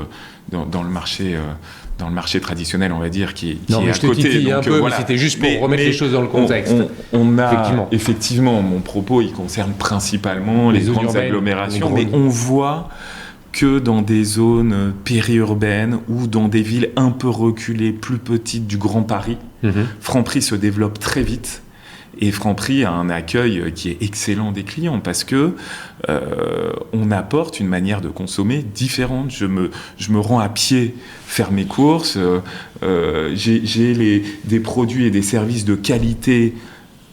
dans le marché traditionnel, on va dire, qui est à côté. Donc, un peu, voilà. Mais c'était juste pour remettre les choses dans le contexte. On a effectivement, mon propos, il concerne principalement les grandes agglomérations, mais on voit que dans des zones périurbaines ou dans des villes un peu reculées, plus petites du Grand Paris, Franprix se développe très vite Et Franprix a un accueil qui est excellent des clients parce que on apporte une manière de consommer différente. Je me rends à pied faire mes courses, j'ai des produits et des services de qualité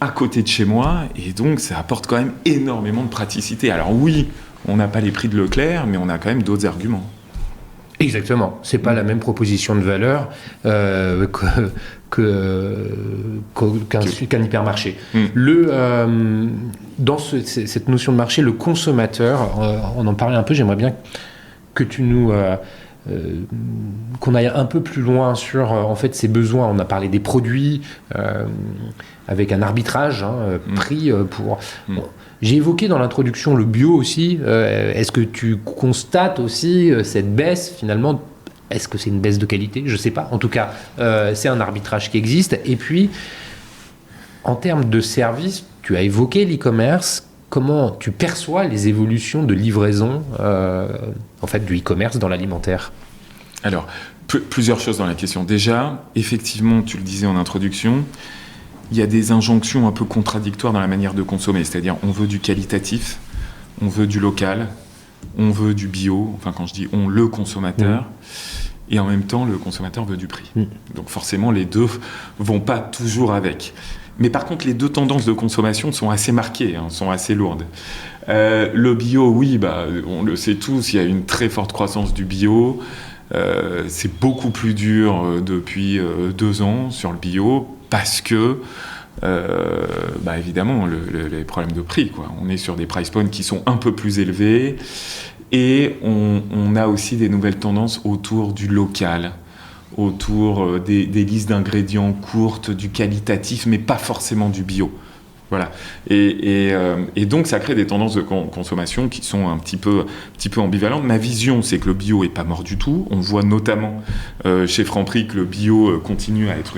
à côté de chez moi, et donc ça apporte quand même énormément de praticité. Alors oui, on n'a pas les prix de Leclerc, mais on a quand même d'autres arguments. Exactement. C'est pas la même proposition de valeur qu'un hypermarché. Dans cette notion de marché, le consommateur, on en parlait un peu, j'aimerais bien que tu nous... qu'on aille un peu plus loin sur en fait ses besoins. On a parlé des produits avec un arbitrage pris pour... Bon, j'ai évoqué dans l'introduction le bio aussi. Est-ce que tu constates aussi cette baisse finalement? Est-ce que c'est une baisse de qualité? Je ne sais pas. En tout cas, c'est un arbitrage qui existe. Et puis, en termes de services, tu as évoqué l'e-commerce. Comment tu perçois les évolutions de livraison en fait, du e-commerce dans l'alimentaire? Alors, plusieurs choses dans la question. Déjà, effectivement, tu le disais en introduction, il y a des injonctions un peu contradictoires dans la manière de consommer. C'est-à-dire, on veut du qualitatif, on veut du local, on veut du bio. Enfin, quand je dis on, le consommateur. Et en même temps, le consommateur veut du prix. Donc forcément, les deux vont pas toujours avec. Mais par contre, les deux tendances de consommation sont assez marquées, sont assez lourdes. Le bio, oui, on le sait tous, il y a une très forte croissance du bio. C'est beaucoup plus dur depuis 2 ans sur le bio parce que, évidemment, les problèmes de prix, quoi. On est sur des price points qui sont un peu plus élevés et on a aussi des nouvelles tendances autour du local, autour des listes d'ingrédients courtes, du qualitatif, mais pas forcément du bio. Voilà. Et donc, ça crée des tendances de consommation qui sont un petit peu ambivalentes. Ma vision, c'est que le bio n'est pas mort du tout. On voit notamment chez Franprix que le bio continue à être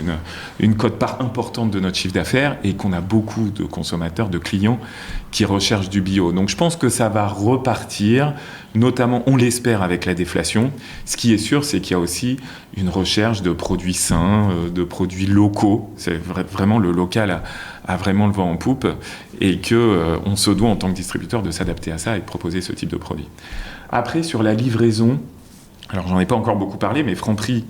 une quote-part importante de notre chiffre d'affaires et qu'on a beaucoup de consommateurs, de clients qui recherchent du bio. Donc, je pense que ça va repartir, notamment, on l'espère, avec la déflation. Ce qui est sûr, c'est qu'il y a aussi une recherche de produits sains, de produits locaux. C'est vraiment le local a vraiment le vent en poupe et qu'on se doit en tant que distributeur de s'adapter à ça et de proposer ce type de produit. Après, sur la livraison, alors j'en ai pas encore beaucoup parlé, mais Franprix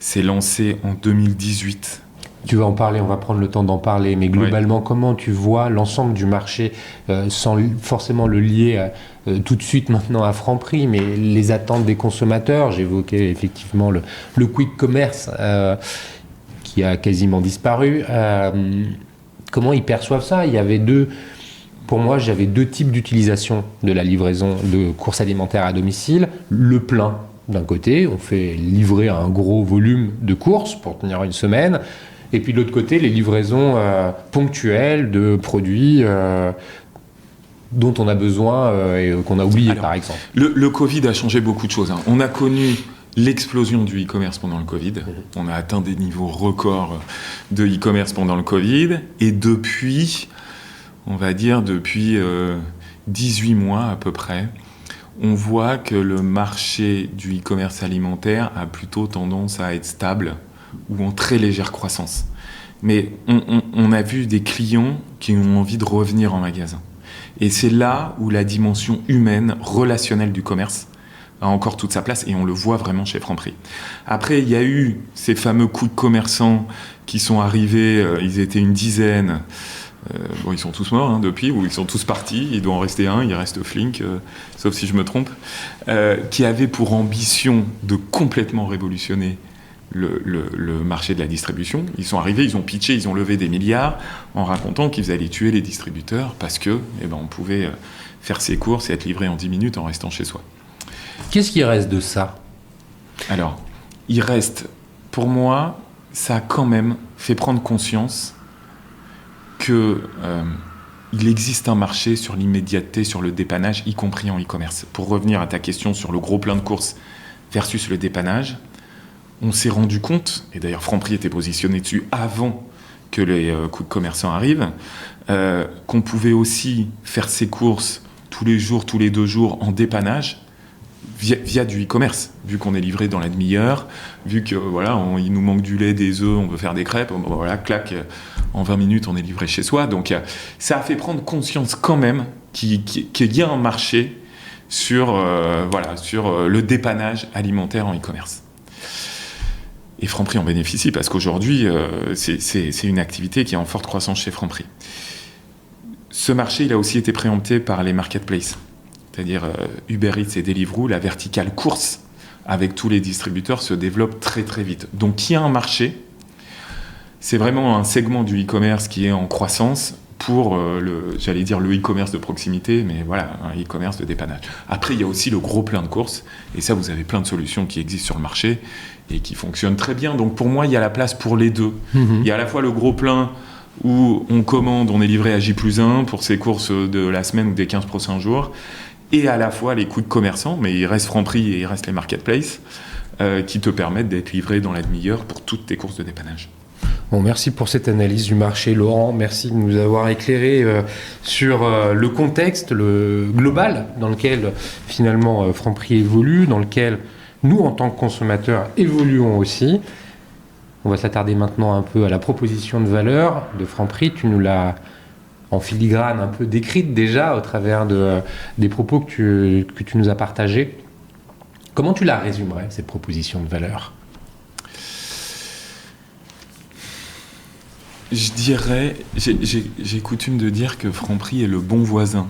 s'est lancé en 2018. Tu vas en parler, on va prendre le temps d'en parler, mais globalement, comment tu vois l'ensemble du marché, sans forcément le lier tout de suite maintenant à Franprix, mais les attentes des consommateurs? J'évoquais effectivement le quick commerce qui a quasiment disparu. Comment ils perçoivent ça? Pour moi, j'avais 2 types d'utilisation de la livraison de courses alimentaires à domicile. Le plein, d'un côté, on fait livrer un gros volume de courses pour tenir une semaine. Et puis de l'autre côté, les livraisons ponctuelles de produits dont on a besoin et qu'on a oublié, par exemple. Le Covid a changé beaucoup de choses. On a connu l'explosion du e-commerce pendant le Covid. On a atteint des niveaux records de e-commerce pendant le Covid. Et depuis 18 mois à peu près, on voit que le marché du e-commerce alimentaire a plutôt tendance à être stable ou en très légère croissance. Mais on a vu des clients qui ont envie de revenir en magasin. Et c'est là où la dimension humaine, relationnelle du commerce a encore toute sa place, et on le voit vraiment chez Franprix. Après, il y a eu ces fameux quick commerçants qui sont arrivés, ils étaient une dizaine, ils sont tous morts depuis, ou ils sont tous partis, il doit en rester un, il reste Flink, sauf si je me trompe, qui avaient pour ambition de complètement révolutionner le marché de la distribution. Ils sont arrivés, ils ont pitché, ils ont levé des milliards en racontant qu'ils allaient tuer les distributeurs parce que on pouvait faire ses courses et être livré en 10 minutes en restant chez soi. Qu'est-ce qui reste de ça? Alors, il reste, pour moi, ça a quand même fait prendre conscience que il existe un marché sur l'immédiateté, sur le dépannage, y compris en e-commerce. Pour revenir à ta question sur le gros plein de courses versus le dépannage, on s'est rendu compte, et d'ailleurs Franprix était positionné dessus avant que les quick commerçants arrivent, qu'on pouvait aussi faire ses courses tous les jours, tous les 2 jours en dépannage, via du e-commerce, vu qu'on est livré dans la demi-heure, vu que il nous manque du lait, des œufs, on veut faire des crêpes, clac, en 20 minutes on est livré chez soi. Donc ça a fait prendre conscience quand même qu'il y a un marché sur le dépannage alimentaire en e-commerce. Et Franprix en bénéficie parce qu'aujourd'hui c'est une activité qui est en forte croissance chez Franprix. Ce marché il a aussi été préempté par les marketplaces. C'est-à-dire Uber Eats et Deliveroo, la verticale course avec tous les distributeurs se développe très très vite. Donc il y a un marché, c'est vraiment un segment du e-commerce qui est en croissance pour le e-commerce de proximité, mais voilà, un e-commerce de dépannage. Après, il y a aussi le gros plein de courses, et ça, vous avez plein de solutions qui existent sur le marché et qui fonctionnent très bien. Donc pour moi, il y a la place pour les deux. Il y a à la fois le gros plein où on commande, on est livré à J+1 pour ses courses de la semaine ou des 15 prochains jours, et à la fois les coûts de commerçants, mais il reste Franprix et il reste les marketplaces qui te permettent d'être livré dans la demi-heure pour toutes tes courses de dépannage. Bon, merci pour cette analyse du marché, Laurent. Merci de nous avoir éclairé sur le contexte global dans lequel finalement Franprix évolue, dans lequel nous, en tant que consommateurs, évoluons aussi. On va s'attarder maintenant un peu à la proposition de valeur de Franprix. Tu nous l'as en filigrane un peu décrite déjà au travers des propos que tu nous as partagés. Comment tu la résumerais, cette proposition de valeur ? Je dirais, j'ai coutume de dire que Franprix est le bon voisin.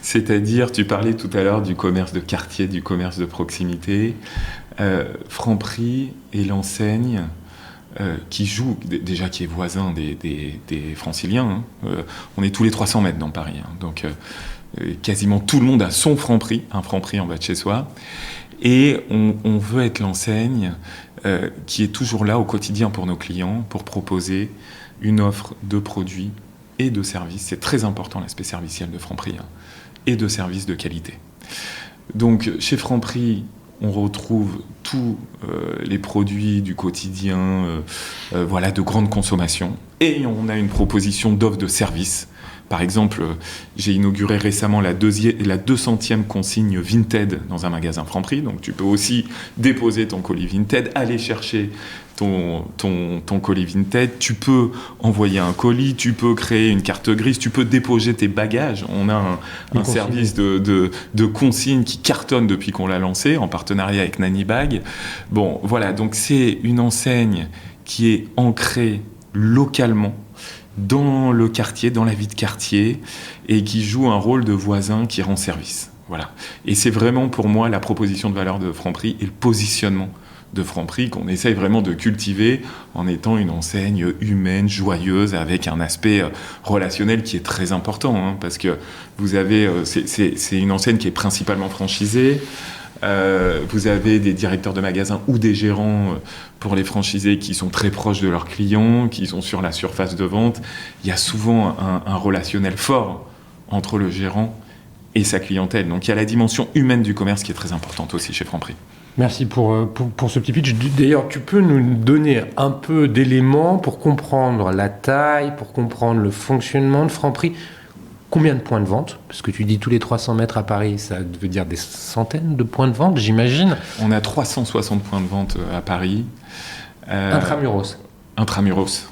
C'est-à-dire, tu parlais tout à l'heure du commerce de quartier, du commerce de proximité. Franprix est l'enseigne qui joue, déjà qui est voisin des franciliens. On est tous les 300 mètres dans Paris. Donc, quasiment tout le monde a son Franprix, un Franprix en bas de chez soi. Et on veut être l'enseigne qui est toujours là au quotidien pour nos clients, pour proposer une offre de produits et de services. C'est très important l'aspect serviciel de Franprix, et de services de qualité. Donc chez Franprix, on retrouve tous les produits du quotidien, de grande consommation, et on a une proposition d'offre de services. Par exemple, j'ai inauguré récemment la 200e consigne Vinted dans un magasin Franprix. Donc tu peux aussi déposer ton colis Vinted, aller chercher ton colis Vinted. Tu peux envoyer un colis, tu peux créer une carte grise, tu peux déposer tes bagages. On a un service de consigne qui cartonne depuis qu'on l'a lancé, en partenariat avec Nanny Bag. Bon, voilà, donc c'est une enseigne qui est ancrée localement dans le quartier, dans la vie de quartier, et qui joue un rôle de voisin qui rend service. Voilà. Et c'est vraiment pour moi la proposition de valeur de Franprix et le positionnement de Franprix qu'on essaye vraiment de cultiver en étant une enseigne humaine, joyeuse, avec un aspect relationnel qui est très important, parce que vous avez, c'est une enseigne qui est principalement franchisée. Vous avez des directeurs de magasins ou des gérants pour les franchisés qui sont très proches de leurs clients, qui sont sur la surface de vente. Il y a souvent un relationnel fort entre le gérant et sa clientèle. Donc il y a la dimension humaine du commerce qui est très importante aussi chez Franprix. Merci pour ce petit pitch. D'ailleurs, tu peux nous donner un peu d'éléments pour comprendre la taille, pour comprendre le fonctionnement de Franprix. Combien de points de vente ? Parce que tu dis tous les 300 mètres à Paris, ça veut dire des centaines de points de vente, j'imagine. On a 360 points de vente à Paris. Intramuros. Intramuros.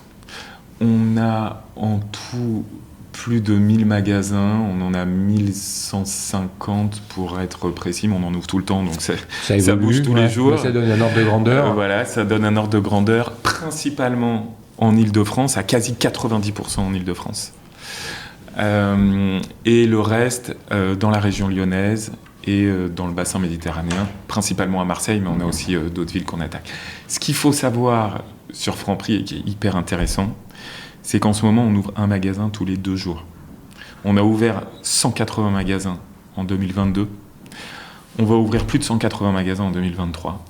On a en tout plus de 1000 magasins. On en a 1150 pour être précis, mais on en ouvre tout le temps, donc ça bouge tous les jours. Ça donne un ordre de grandeur. Voilà, ça donne un ordre de grandeur, principalement en Île-de-France, à quasi 90% en Île-de-France. Et le reste dans la région lyonnaise et dans le bassin méditerranéen, principalement à Marseille, mais on a aussi d'autres villes qu'on attaque. Ce qu'il faut savoir sur Franprix et qui est hyper intéressant, c'est qu'en ce moment, on ouvre un magasin tous les 2 jours. On a ouvert 180 magasins en 2022. On va ouvrir plus de 180 magasins en 2023.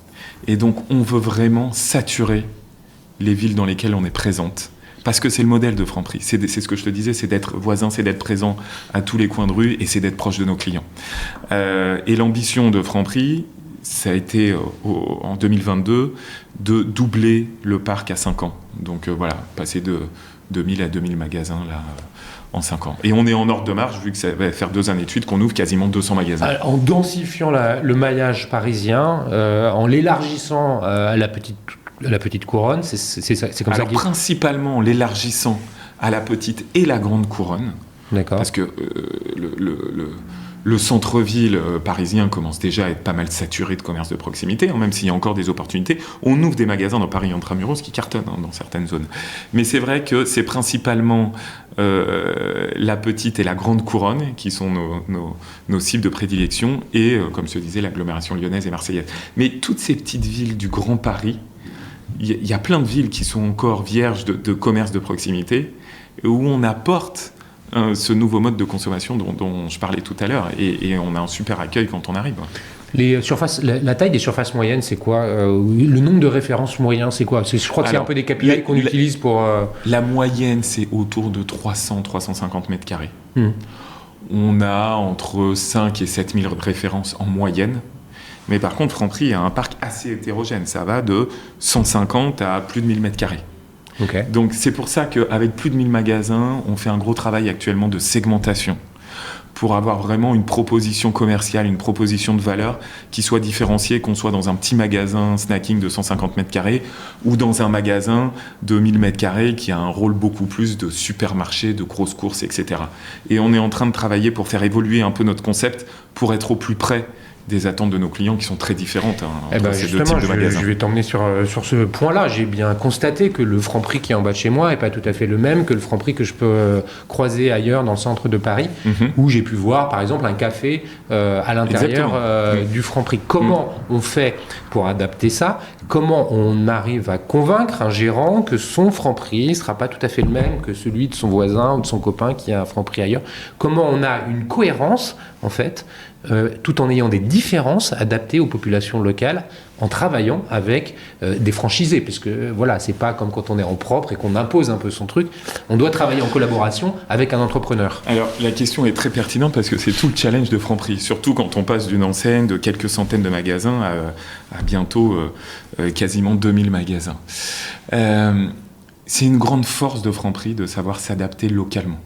Et donc, on veut vraiment saturer les villes dans lesquelles on est présente. Parce que c'est le modèle de Franprix. C'est ce que je te disais, c'est d'être voisin, c'est d'être présent à tous les coins de rue et c'est d'être proche de nos clients. Et l'ambition de Franprix, ça a été en 2022 de doubler le parc à 5 ans. Donc voilà, passer de 2000 à 2000 magasins là, en 5 ans. Et on est en ordre de marche, vu que ça va faire 2 années de suite qu'on ouvre quasiment 200 magasins. Alors, en densifiant le maillage parisien, en l'élargissant à la petite couronne, c'est comme Alors, ça principalement en l'élargissant à la petite et la grande couronne. D'accord. Parce que le centre-ville parisien commence déjà à être pas mal saturé de commerce de proximité, même s'il y a encore des opportunités. On ouvre des magasins dans Paris Intramuros qui cartonnent dans certaines zones. Mais c'est vrai que c'est principalement la petite et la grande couronne qui sont nos cibles de prédilection et, comme se disait, l'agglomération lyonnaise et marseillaise. Mais toutes ces petites villes du Grand Paris, il y a plein de villes qui sont encore vierges de commerce de proximité, où on apporte ce nouveau mode de consommation dont je parlais tout à l'heure, et on a un super accueil quand on arrive. Les surfaces, la taille des surfaces moyennes, c'est quoi le nombre de références moyens, c'est quoi? Je crois que c'est un peu des KPI qu'on utilise pour... La moyenne, c'est autour de 300-350 mètres carrés. On a entre 5 et 7 000 références en moyenne. Mais par contre, Franprix a un parc assez hétérogène. Ça va de 150 à plus de 1000 mètres carrés. Okay. Donc c'est pour ça qu'avec plus de 1000 magasins, on fait un gros travail actuellement de segmentation pour avoir vraiment une proposition commerciale, une proposition de valeur qui soit différenciée, qu'on soit dans un petit magasin snacking de 150 mètres carrés ou dans un magasin de 1000 mètres carrés qui a un rôle beaucoup plus de supermarché, de grosses courses, etc. Et on est en train de travailler pour faire évoluer un peu notre concept pour être au plus près des attentes de nos clients qui sont très différentes entre ces deux types de magasins. Je vais t'emmener sur ce point-là. J'ai bien constaté que le Franprix qui est en bas de chez moi n'est pas tout à fait le même que le Franprix que je peux croiser ailleurs dans le centre de Paris, où j'ai pu voir par exemple un café à l'intérieur du Franprix. Comment on fait pour adapter ça? Comment on arrive à convaincre un gérant que son Franprix ne sera pas tout à fait le même que celui de son voisin ou de son copain qui a un Franprix ailleurs? Comment on a une cohérence en fait, tout en ayant des différences adaptées aux populations locales, en travaillant avec des franchisés, parce que voilà, c'est pas comme quand on est en propre et qu'on impose un peu son truc. On doit travailler en collaboration avec un entrepreneur. Alors la question est très pertinente parce que c'est tout le challenge de Franprix, surtout quand on passe d'une enseigne de quelques centaines de magasins à bientôt quasiment 2000 magasins. C'est une grande force de Franprix de savoir s'adapter localement.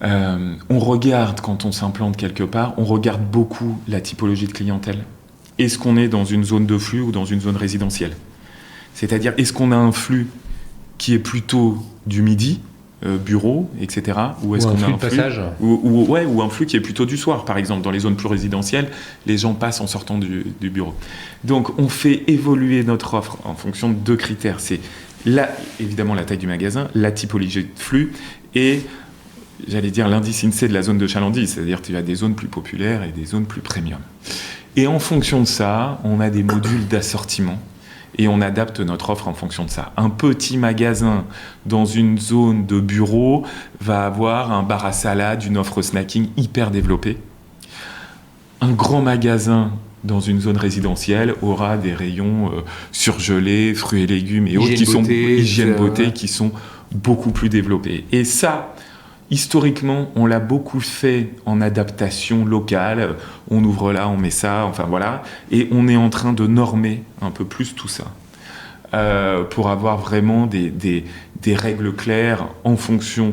On regarde, quand on s'implante quelque part, on regarde beaucoup la typologie de clientèle. Est-ce qu'on est dans une zone de flux ou dans une zone résidentielle? C'est-à-dire, est-ce qu'on a un flux qui est plutôt du midi, bureau, etc. Ou est-ce qu'on a un flux ou un flux qui est plutôt du soir, par exemple, dans les zones plus résidentielles, les gens passent en sortant du bureau. Donc, on fait évoluer notre offre en fonction de 2 critères. C'est évidemment la taille du magasin, la typologie de flux et j'allais dire l'indice INSEE de la zone de chalandise, c'est-à-dire qu'il y a des zones plus populaires et des zones plus premium. Et en fonction de ça, on a des modules d'assortiment et on adapte notre offre en fonction de ça. Un petit magasin dans une zone de bureau va avoir un bar à salade, une offre snacking hyper développée. Un grand magasin dans une zone résidentielle aura des rayons surgelés, fruits et légumes et autres qui sont hygiène beauté qui sont beaucoup plus développés. Et ça, historiquement, on l'a beaucoup fait en adaptation locale. On ouvre là, on met ça, enfin voilà. Et on est en train de normer un peu plus tout ça pour avoir vraiment des règles claires en fonction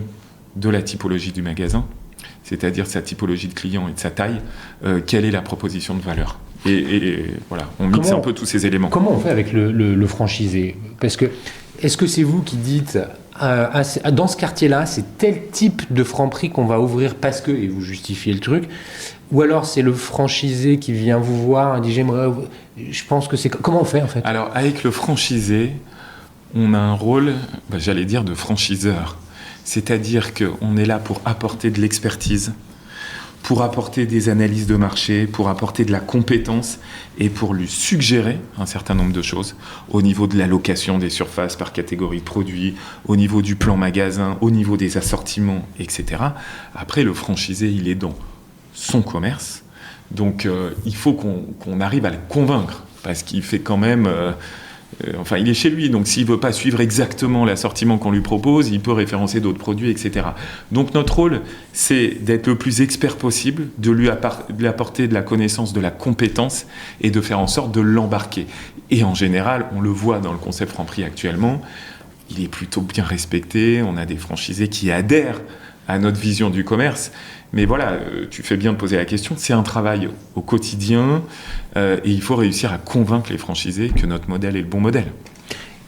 de la typologie du magasin, c'est-à-dire sa typologie de client et de sa taille, quelle est la proposition de valeur. Et voilà, on mixe un peu tous ces éléments. Comment on fait avec le franchisé? Parce que, est-ce que c'est vous qui dites... dans ce quartier-là, c'est tel type de Franprix qu'on va ouvrir parce que, et vous justifiez le truc, ou alors c'est le franchisé qui vient vous voir et dit je pense que c'est... Comment on fait en fait? Alors avec le franchisé, on a un rôle, j'allais dire, de franchiseur. C'est-à-dire qu'on est là pour apporter de l'expertise, pour apporter des analyses de marché, pour apporter de la compétence et pour lui suggérer un certain nombre de choses au niveau de l'allocation des surfaces par catégorie de produits, au niveau du plan magasin, au niveau des assortiments, etc. Après, le franchisé, il est dans son commerce. Donc, il faut qu'on arrive à le convaincre parce qu'il fait quand même enfin, il est chez lui, donc s'il ne veut pas suivre exactement l'assortiment qu'on lui propose, il peut référencer d'autres produits, etc. Donc notre rôle, c'est d'être le plus expert possible, de lui apporter de la connaissance, de la compétence, et de faire en sorte de l'embarquer. Et en général, on le voit dans le concept Franprix actuellement, il est plutôt bien respecté, on a des franchisés qui adhèrent à notre vision du commerce. Mais voilà, tu fais bien de poser la question, c'est un travail au quotidien et il faut réussir à convaincre les franchisés que notre modèle est le bon modèle.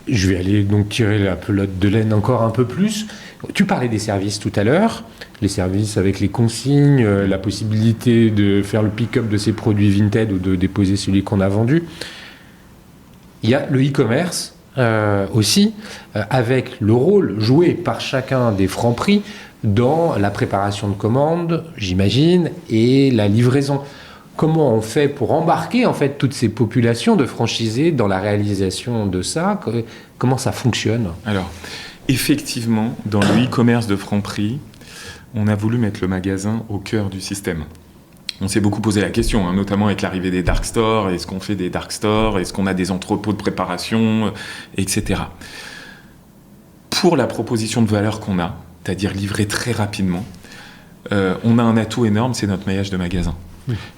Je vais aller donc tirer la pelote de laine encore un peu plus. Tu parlais des services tout à l'heure, les services avec les consignes, la possibilité de faire le pick-up de ces produits Vinted ou de déposer celui qu'on a vendu. Il y a le e-commerce aussi, avec le rôle joué par chacun des Franprix dans la préparation de commandes, j'imagine, et la livraison. Comment on fait pour embarquer en fait toutes ces populations de franchisés dans la réalisation de ça? Comment ça fonctionne? Alors, effectivement, dans le e-commerce de Franprix, on a voulu mettre le magasin au cœur du système. On s'est beaucoup posé la question, notamment avec l'arrivée des dark stores. Est-ce qu'on fait des dark stores? Est-ce qu'on a des entrepôts de préparation, etc. Pour la proposition de valeur qu'on a, c'est-à-dire livrer très rapidement, on a un atout énorme, c'est notre maillage de magasin.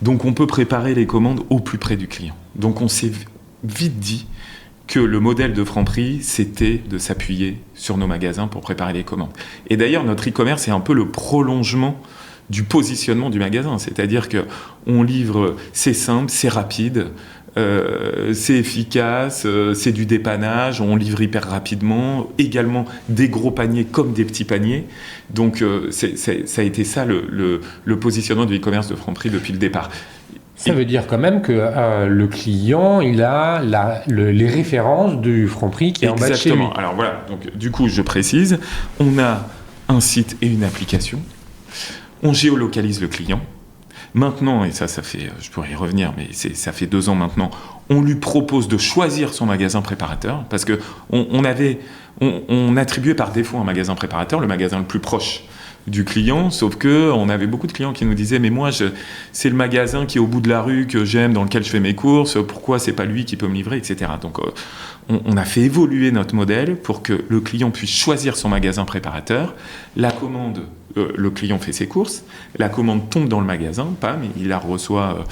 Donc on peut préparer les commandes au plus près du client. Donc on s'est vite dit que le modèle de Franprix, c'était de s'appuyer sur nos magasins pour préparer les commandes. Et d'ailleurs, notre e-commerce est un peu le prolongement du positionnement du magasin. C'est-à-dire qu'on livre, c'est simple, c'est rapide, c'est efficace, c'est du dépannage, on livre hyper rapidement, également des gros paniers comme des petits paniers. Donc ça a été ça le positionnement du e-commerce de Franprix depuis le départ. Ça veut dire quand même que le client, il a les références du Franprix qui est en bas de chez lui. Exactement. Alors voilà, donc du coup je précise, on a un site et une application, on géolocalise le client. Maintenant, et ça fait, je pourrais y revenir, mais ça fait 2 ans maintenant, on lui propose de choisir son magasin préparateur, parce qu'on attribuait par défaut un magasin préparateur, le magasin le plus proche du client, sauf qu'on avait beaucoup de clients qui nous disaient « mais moi, c'est le magasin qui est au bout de la rue que j'aime, dans lequel je fais mes courses, pourquoi c'est pas lui qui peut me livrer, etc. » Donc on a fait évoluer notre modèle pour que le client puisse choisir son magasin préparateur, la commande, le client fait ses courses, la commande tombe dans le magasin, pam, il la reçoit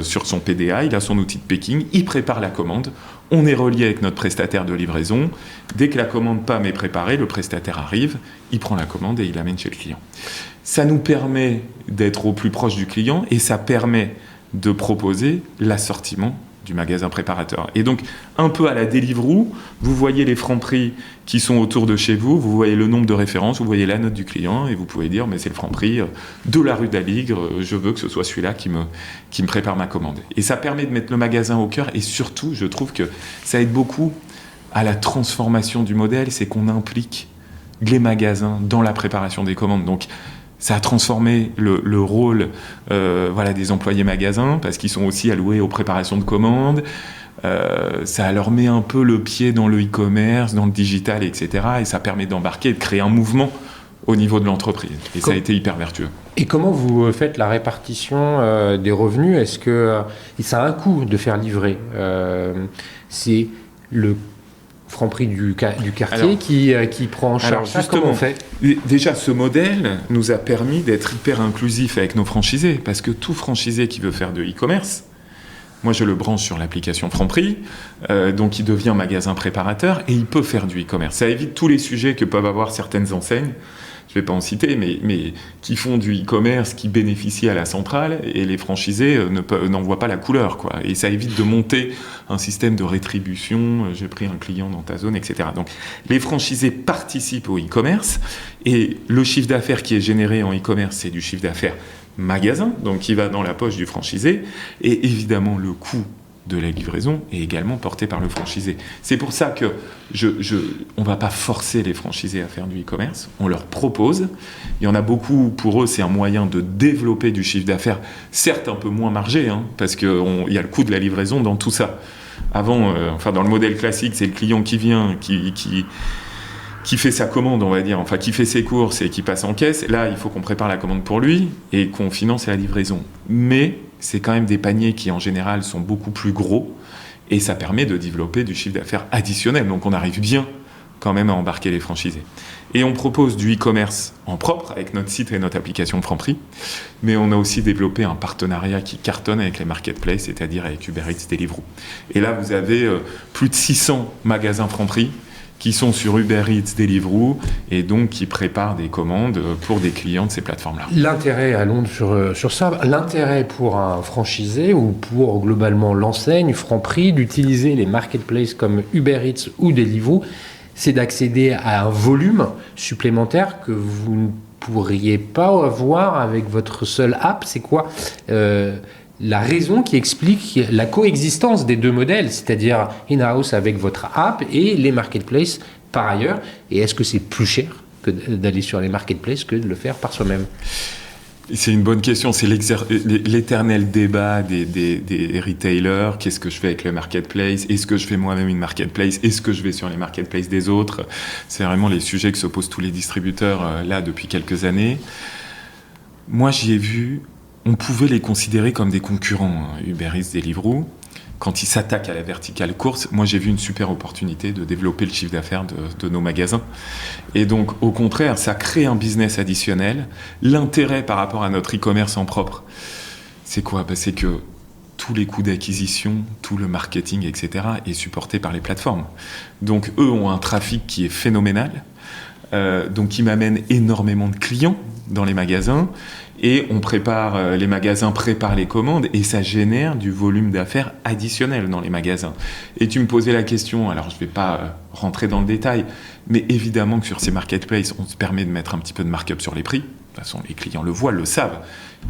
sur son PDA, il a son outil de packing, il prépare la commande, on est relié avec notre prestataire de livraison, dès que la commande PAM est préparée, le prestataire arrive, il prend la commande et il l'amène chez le client. Ça nous permet d'être au plus proche du client et ça permet de proposer l'assortiment du magasin préparateur. Et donc, un peu à la Deliveroo, vous voyez les Franprix qui sont autour de chez vous, vous voyez le nombre de références, vous voyez la note du client et vous pouvez dire, mais c'est le Franprix de la rue d'Aligre, je veux que ce soit celui-là qui me prépare ma commande. Et ça permet de mettre le magasin au cœur et surtout, je trouve que ça aide beaucoup à la transformation du modèle, c'est qu'on implique les magasins dans la préparation des commandes. Donc, ça a transformé le rôle des employés magasins parce qu'ils sont aussi alloués aux préparations de commandes. Ça leur met un peu le pied dans le e-commerce, dans le digital, etc. Et ça permet d'embarquer et de créer un mouvement au niveau de l'entreprise. Et ça a été hyper vertueux. Et comment vous faites la répartition des revenus? Est-ce que ça a un coût de faire livrer? C'est le Franprix du quartier qui prend en charge ça. Comment on fait? Déjà, ce modèle nous a permis d'être hyper inclusif avec nos franchisés, parce que tout franchisé qui veut faire de e-commerce, moi je le branche sur l'application Franprix, donc il devient magasin préparateur et il peut faire du e-commerce. Ça évite tous les sujets que peuvent avoir certaines enseignes, je ne vais pas en citer, mais qui font du e-commerce, qui bénéficient à la centrale, et les franchisés n'en voient pas la couleur, quoi. Et ça évite de monter un système de rétribution, j'ai pris un client dans ta zone, etc. Donc les franchisés participent au e-commerce, et le chiffre d'affaires qui est généré en e-commerce, c'est du chiffre d'affaires magasin, donc qui va dans la poche du franchisé, et évidemment le coût de la livraison est également porté par le franchisé. C'est pour ça que on ne va pas forcer les franchisés à faire du e-commerce, on leur propose. Il y en a beaucoup, pour eux, c'est un moyen de développer du chiffre d'affaires, certes un peu moins margé, parce qu'il y a le coût de la livraison dans tout ça. Avant, dans le modèle classique, c'est le client qui vient, qui fait sa commande, on va dire, qui fait ses courses et qui passe en caisse. Là, il faut qu'on prépare la commande pour lui et qu'on finance la livraison. Mais c'est quand même des paniers qui, en général, sont beaucoup plus gros Et ça permet de développer du chiffre d'affaires additionnel. Donc on arrive bien quand même à embarquer les franchisés. Et on propose du e-commerce en propre avec notre site et notre application Franprix, mais on a aussi développé un partenariat qui cartonne avec les marketplaces, c'est-à-dire avec Uber Eats, Deliveroo. Et là, vous avez plus de 600 magasins Franprix qui sont sur Uber Eats, Deliveroo, et donc qui préparent des commandes pour des clients de ces plateformes-là. L'intérêt, allons sur ça, l'intérêt pour un franchisé ou pour globalement l'enseigne Franprix d'utiliser les marketplaces comme Uber Eats ou Deliveroo, c'est d'accéder à un volume supplémentaire que vous ne pourriez pas avoir avec votre seule app. C'est quoi la raison qui explique la coexistence des deux modèles, c'est-à-dire in-house avec votre app et les marketplaces par ailleurs? Et est-ce que c'est plus cher que d'aller sur les marketplaces que de le faire par soi-même? C'est une bonne question. C'est l'éternel débat des retailers. Qu'est-ce que je fais avec le marketplace? Est-ce que je fais moi-même une marketplace? Est-ce que je vais sur les marketplaces des autres? C'est vraiment les sujets que se posent tous les distributeurs là depuis quelques années. Moi, j'y ai vu, on pouvait les considérer comme des concurrents, Uber Eats, Deliveroo. Quand ils s'attaquent à la verticale course, moi j'ai vu une super opportunité de développer le chiffre d'affaires de nos magasins. Et donc au contraire, ça crée un business additionnel. L'intérêt par rapport à notre e-commerce en propre, c'est quoi? C'est que tous les coûts d'acquisition, tout le marketing, etc. est supporté par les plateformes. Donc eux ont un trafic qui est phénoménal, donc qui m'amène énormément de clients dans les magasins. Et les magasins préparent les commandes et ça génère du volume d'affaires additionnel dans les magasins. Et tu me posais la question, alors je ne vais pas rentrer dans le détail, mais évidemment que sur ces marketplaces, on se permet de mettre un petit peu de markup sur les prix. De toute façon, les clients le voient, le savent.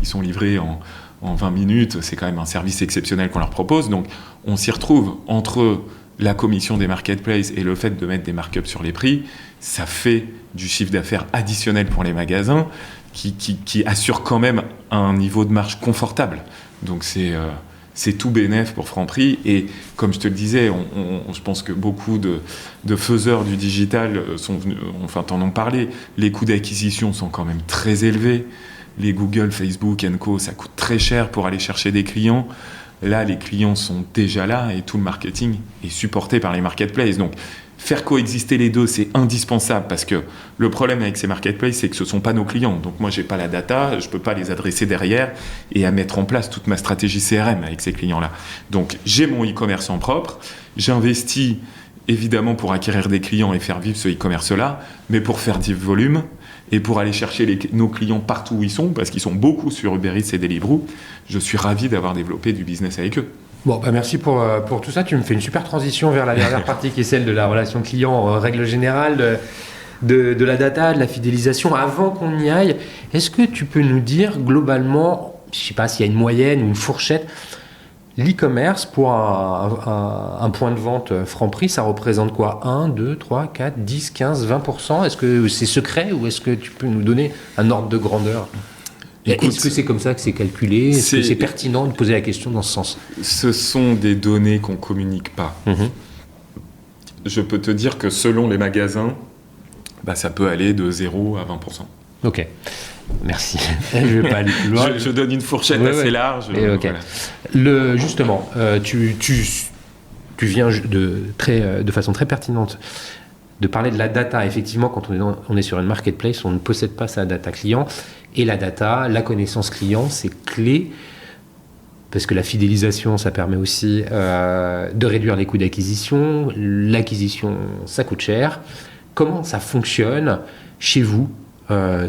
Ils sont livrés en 20 minutes, c'est quand même un service exceptionnel qu'on leur propose. Donc on s'y retrouve entre la commission des marketplaces et le fait de mettre des markups sur les prix, ça fait du chiffre d'affaires additionnel pour les magasins qui assure quand même un niveau de marge confortable. Donc c'est tout bénef pour Franprix. Et comme je te le disais, je pense que beaucoup de faiseurs du digital t'en ont parlé. Les coûts d'acquisition sont quand même très élevés. Les Google, Facebook, Co, ça coûte très cher pour aller chercher des clients. Là, les clients sont déjà là et tout le marketing est supporté par les marketplaces. Donc, faire coexister les deux, c'est indispensable parce que le problème avec ces marketplaces, c'est que ce ne sont pas nos clients. Donc, moi, je n'ai pas la data, je ne peux pas les adresser derrière et à mettre en place toute ma stratégie CRM avec ces clients-là. Donc, j'ai mon e-commerce en propre, j'investis évidemment pour acquérir des clients et faire vivre ce e-commerce-là, mais pour faire du volume et pour aller chercher nos clients partout où ils sont, parce qu'ils sont beaucoup sur Uber Eats et Deliveroo, je suis ravi d'avoir développé du business avec eux. Bon, merci pour tout ça. Tu me fais une super transition vers la dernière partie qui est celle de la relation client en règle générale, de la data, de la fidélisation. Avant qu'on y aille, est-ce que tu peux nous dire globalement, je ne sais pas s'il y a une moyenne ou une fourchette, l'e-commerce pour un point de vente Franprix, ça représente quoi? 1, 2, 3, 4, 10, 15, 20%? Est-ce que c'est secret ou est-ce que tu peux nous donner un ordre de grandeur? Écoute, est-ce que c'est comme ça que c'est calculé? Est-ce que c'est pertinent de poser la question dans ce sens? Ce sont des données qu'on ne communique pas. Je peux te dire que selon les magasins, ça peut aller de 0 à 20%. Ok, merci. Je ne vais pas aller plus loin. Je donne une fourchette assez large. Okay. Voilà. Justement, tu viens de façon très pertinente de parler de la data. Effectivement, quand on est sur une marketplace, on ne possède pas sa data client. Et la data, la connaissance client, c'est clé parce que la fidélisation, ça permet aussi de réduire les coûts d'acquisition. L'acquisition, ça coûte cher. Comment ça fonctionne chez vous,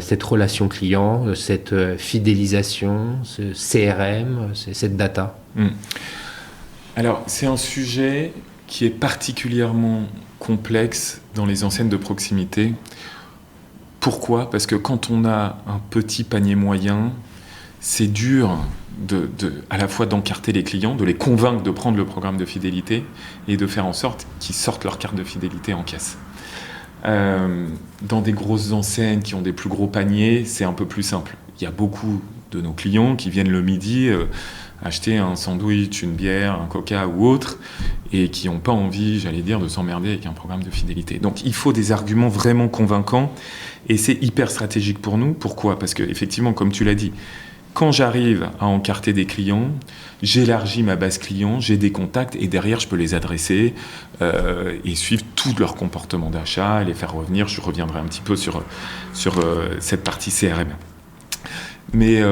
cette relation client, cette fidélisation, ce CRM, cette data? Alors, c'est un sujet qui est particulièrement complexe dans les enseignes de proximité. Pourquoi? Parce que quand on a un petit panier moyen, c'est dur à la fois d'encarter les clients, de les convaincre de prendre le programme de fidélité et de faire en sorte qu'ils sortent leur carte de fidélité en caisse. Dans des grosses enseignes qui ont des plus gros paniers, c'est un peu plus simple. Il y a beaucoup de nos clients qui viennent le midi acheter un sandwich, une bière, un coca ou autre, et qui n'ont pas envie, j'allais dire, de s'emmerder avec un programme de fidélité. Donc il faut des arguments vraiment convaincants, et c'est hyper stratégique pour nous. Pourquoi? Parce qu'effectivement, comme tu l'as dit, Quand j'arrive à encarter des clients, j'élargis ma base client, j'ai des contacts et derrière, je peux les adresser et suivre tout leur comportement d'achat et les faire revenir. Je reviendrai un petit peu sur cette partie CRM. Mais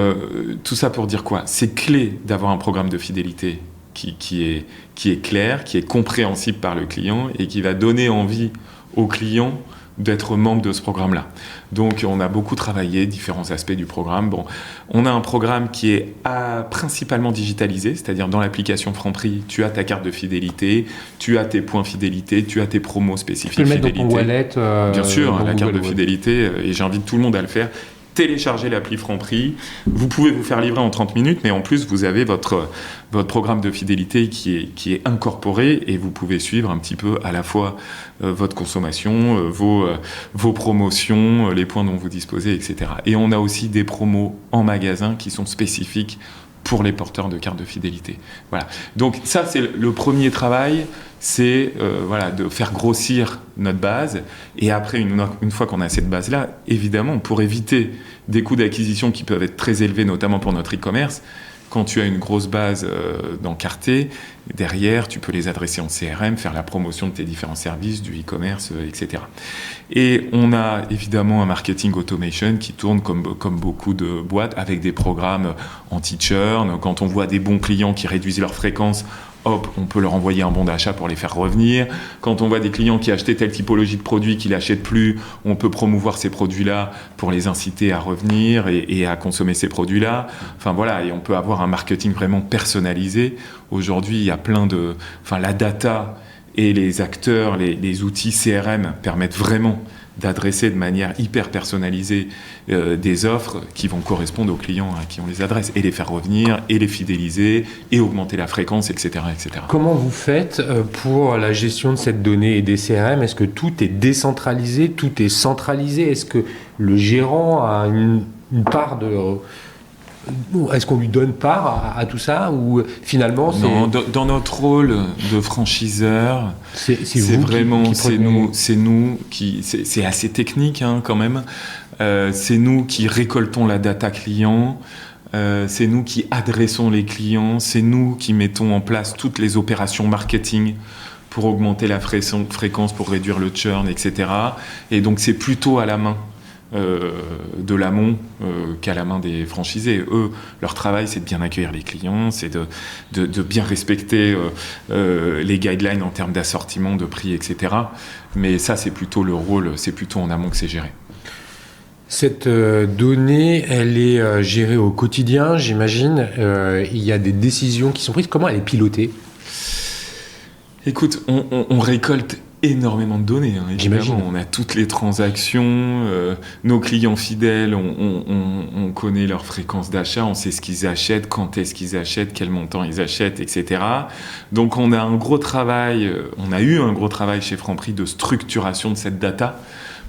tout ça pour dire quoi ? C'est clé d'avoir un programme de fidélité qui est clair, qui est compréhensible par le client et qui va donner envie au client d'être membre de ce programme-là. Donc, on a beaucoup travaillé différents aspects du programme. Bon, on a un programme qui est principalement digitalisé, c'est-à-dire dans l'application Franprix, tu as ta carte de fidélité, tu as tes points fidélité, tu as tes promos spécifiques fidélité. Tu peux le mettre dans ton wallet. Bien sûr, la carte de Google, fidélité, et j'invite tout le monde à le faire. Téléchargez l'appli Franprix. Vous pouvez vous faire livrer en 30 minutes, mais en plus, vous avez votre programme de fidélité qui est incorporé et vous pouvez suivre un petit peu à la fois votre consommation, vos promotions, les points dont vous disposez, etc. Et on a aussi des promos en magasin qui sont spécifiques pour les porteurs de cartes de fidélité. Voilà. Donc ça, c'est le premier travail, c'est de faire grossir notre base. Et après, une fois qu'on a cette base-là, évidemment, pour éviter des coûts d'acquisition qui peuvent être très élevés, notamment pour notre e-commerce, quand tu as une grosse base d'encartés, derrière, tu peux les adresser en CRM, faire la promotion de tes différents services, du e-commerce, etc. Et on a évidemment un marketing automation qui tourne comme beaucoup de boîtes avec des programmes anti-churn. Quand on voit des bons clients qui réduisent leur fréquence, hop, on peut leur envoyer un bon d'achat pour les faire revenir. Quand on voit des clients qui achetaient telle typologie de produits qu'ils n'achètent plus, on peut promouvoir ces produits-là pour les inciter à revenir et à consommer ces produits-là. Enfin voilà, et on peut avoir un marketing vraiment personnalisé. Aujourd'hui, il y a la data et les acteurs, les outils CRM permettent vraiment d'adresser de manière hyper personnalisée des offres qui vont correspondre aux clients à qui on les adresse et les faire revenir et les fidéliser et augmenter la fréquence, etc. etc. Comment vous faites pour la gestion de cette donnée et des CRM ? Est-ce que tout est décentralisé, tout est centralisé ? Est-ce que le gérant a une part de... Est-ce qu'on lui donne part à tout ça ou finalement c'est... Non, dans notre rôle de franchiseur, c'est assez technique quand même. C'est nous qui récoltons la data client, c'est nous qui adressons les clients, c'est nous qui mettons en place toutes les opérations marketing pour augmenter la fréquence, pour réduire le churn, etc. Et donc c'est plutôt à la main de l'amont qu'à la main des franchisés. Eux, leur travail, c'est de bien accueillir les clients, c'est de bien respecter les guidelines en termes d'assortiment, de prix, etc. Mais ça, c'est plutôt le rôle, c'est plutôt en amont que c'est géré. Cette donnée, elle est gérée au quotidien, j'imagine. Il y a des décisions qui sont prises. Comment elle est pilotée ? Écoute, on récolte énormément de données, évidemment. J'imagine. On a toutes les transactions, nos clients fidèles, on connaît leur fréquence d'achat, on sait ce qu'ils achètent, quand est-ce qu'ils achètent, quel montant ils achètent, etc. Donc on a eu un gros travail chez Franprix de structuration de cette data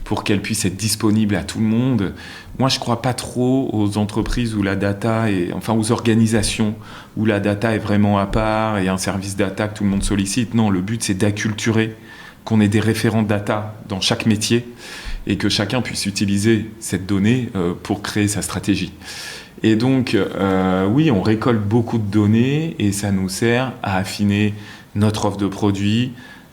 pour qu'elle puisse être disponible à tout le monde. Moi, je ne crois pas trop aux entreprises où la data aux organisations où la data est vraiment à part et un service data que tout le monde sollicite. Non, le but, c'est d'acculturer, qu'on ait des référents data dans chaque métier et que chacun puisse utiliser cette donnée pour créer sa stratégie. Et donc, oui, on récolte beaucoup de données et ça nous sert à affiner notre offre de produits,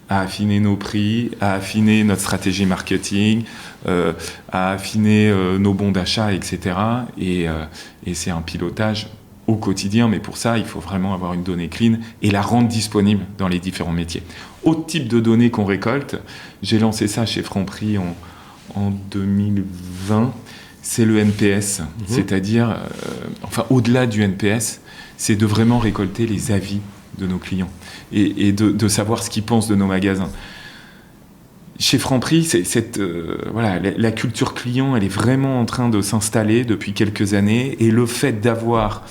à affiner nos prix, à affiner notre stratégie marketing, à affiner nos bons d'achat, etc. Et c'est un pilotage au quotidien, mais pour ça, il faut vraiment avoir une donnée clean et la rendre disponible dans les différents métiers. Autre type de données qu'on récolte, j'ai lancé ça chez Franprix en 2020, c'est le NPS. C'est-à-dire, au-delà du NPS, c'est de vraiment récolter les avis de nos clients et de savoir ce qu'ils pensent de nos magasins. Chez Franprix, la culture client, elle est vraiment en train de s'installer depuis quelques années et le fait d'avoir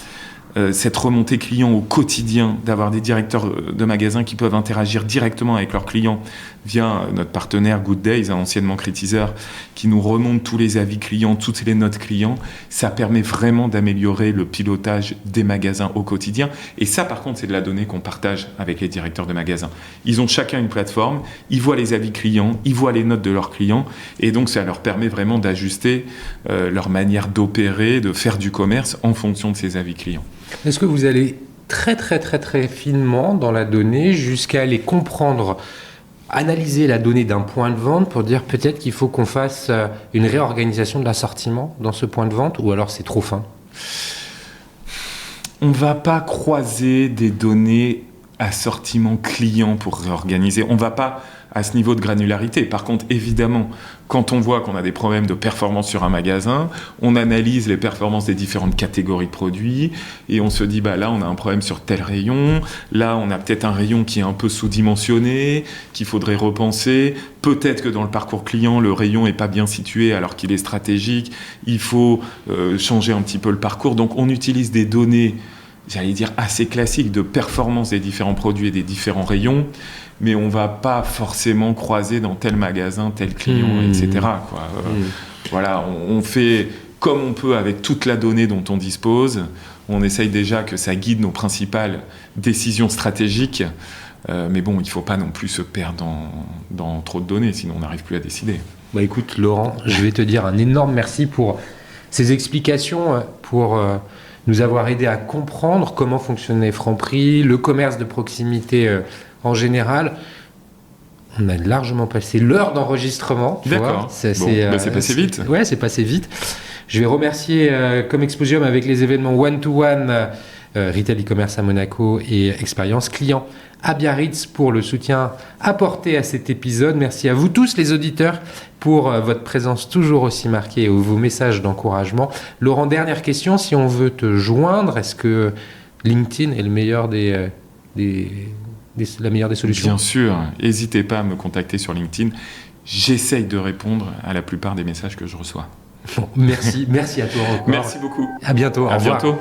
cette remontée client au quotidien, d'avoir des directeurs de magasins qui peuvent interagir directement avec leurs clients via notre partenaire Good Days, anciennement Critiseur, qui nous remonte tous les avis clients, toutes les notes clients, ça permet vraiment d'améliorer le pilotage des magasins au quotidien. Et ça, par contre, c'est de la donnée qu'on partage avec les directeurs de magasins. Ils ont chacun une plateforme, ils voient les avis clients, ils voient les notes de leurs clients, et donc ça leur permet vraiment d'ajuster leur manière d'opérer, de faire du commerce en fonction de ces avis clients. Est-ce que vous allez très très très très finement dans la donnée jusqu'à aller comprendre, analyser la donnée d'un point de vente pour dire peut-être qu'il faut qu'on fasse une réorganisation de l'assortiment dans ce point de vente, ou alors c'est trop fin? On ne va pas croiser des données assortiment client pour réorganiser. On ne va pas à ce niveau de granularité. Par contre, évidemment, quand on voit qu'on a des problèmes de performance sur un magasin, on analyse les performances des différentes catégories de produits et on se dit, là, on a un problème sur tel rayon. Là, on a peut-être un rayon qui est un peu sous-dimensionné, qu'il faudrait repenser. Peut-être que dans le parcours client, le rayon n'est pas bien situé alors qu'il est stratégique. Il faut changer un petit peu le parcours. Donc, on utilise des données, j'allais dire, assez classiques de performance des différents produits et des différents rayons, mais on ne va pas forcément croiser dans tel magasin, tel client, etc. Quoi. Voilà, on fait comme on peut avec toute la donnée dont on dispose. On essaye déjà que ça guide nos principales décisions stratégiques, mais bon, il ne faut pas non plus se perdre dans trop de données, sinon on n'arrive plus à décider. Écoute, Laurent, je vais te dire un énorme merci pour ces explications, pour nous avoir aidé à comprendre comment fonctionnait Franprix, le commerce de proximité en général. On a largement passé l'heure d'enregistrement. D'accord. C'est passé vite. Ouais, c'est passé vite. Je vais remercier comme Exposium avec les événements one-to-one, Retail e-commerce à Monaco et Expérience Client à Biarritz pour le soutien apporté à cet épisode. Merci à vous tous les auditeurs pour votre présence toujours aussi marquée et vos messages d'encouragement. Laurent, dernière question, si on veut te joindre, est-ce que LinkedIn est le meilleur la meilleure des solutions? Bien sûr, n'hésitez pas à me contacter sur LinkedIn. J'essaye de répondre à la plupart des messages que je reçois. Bon, merci à toi encore. Merci beaucoup. À bientôt. À bientôt.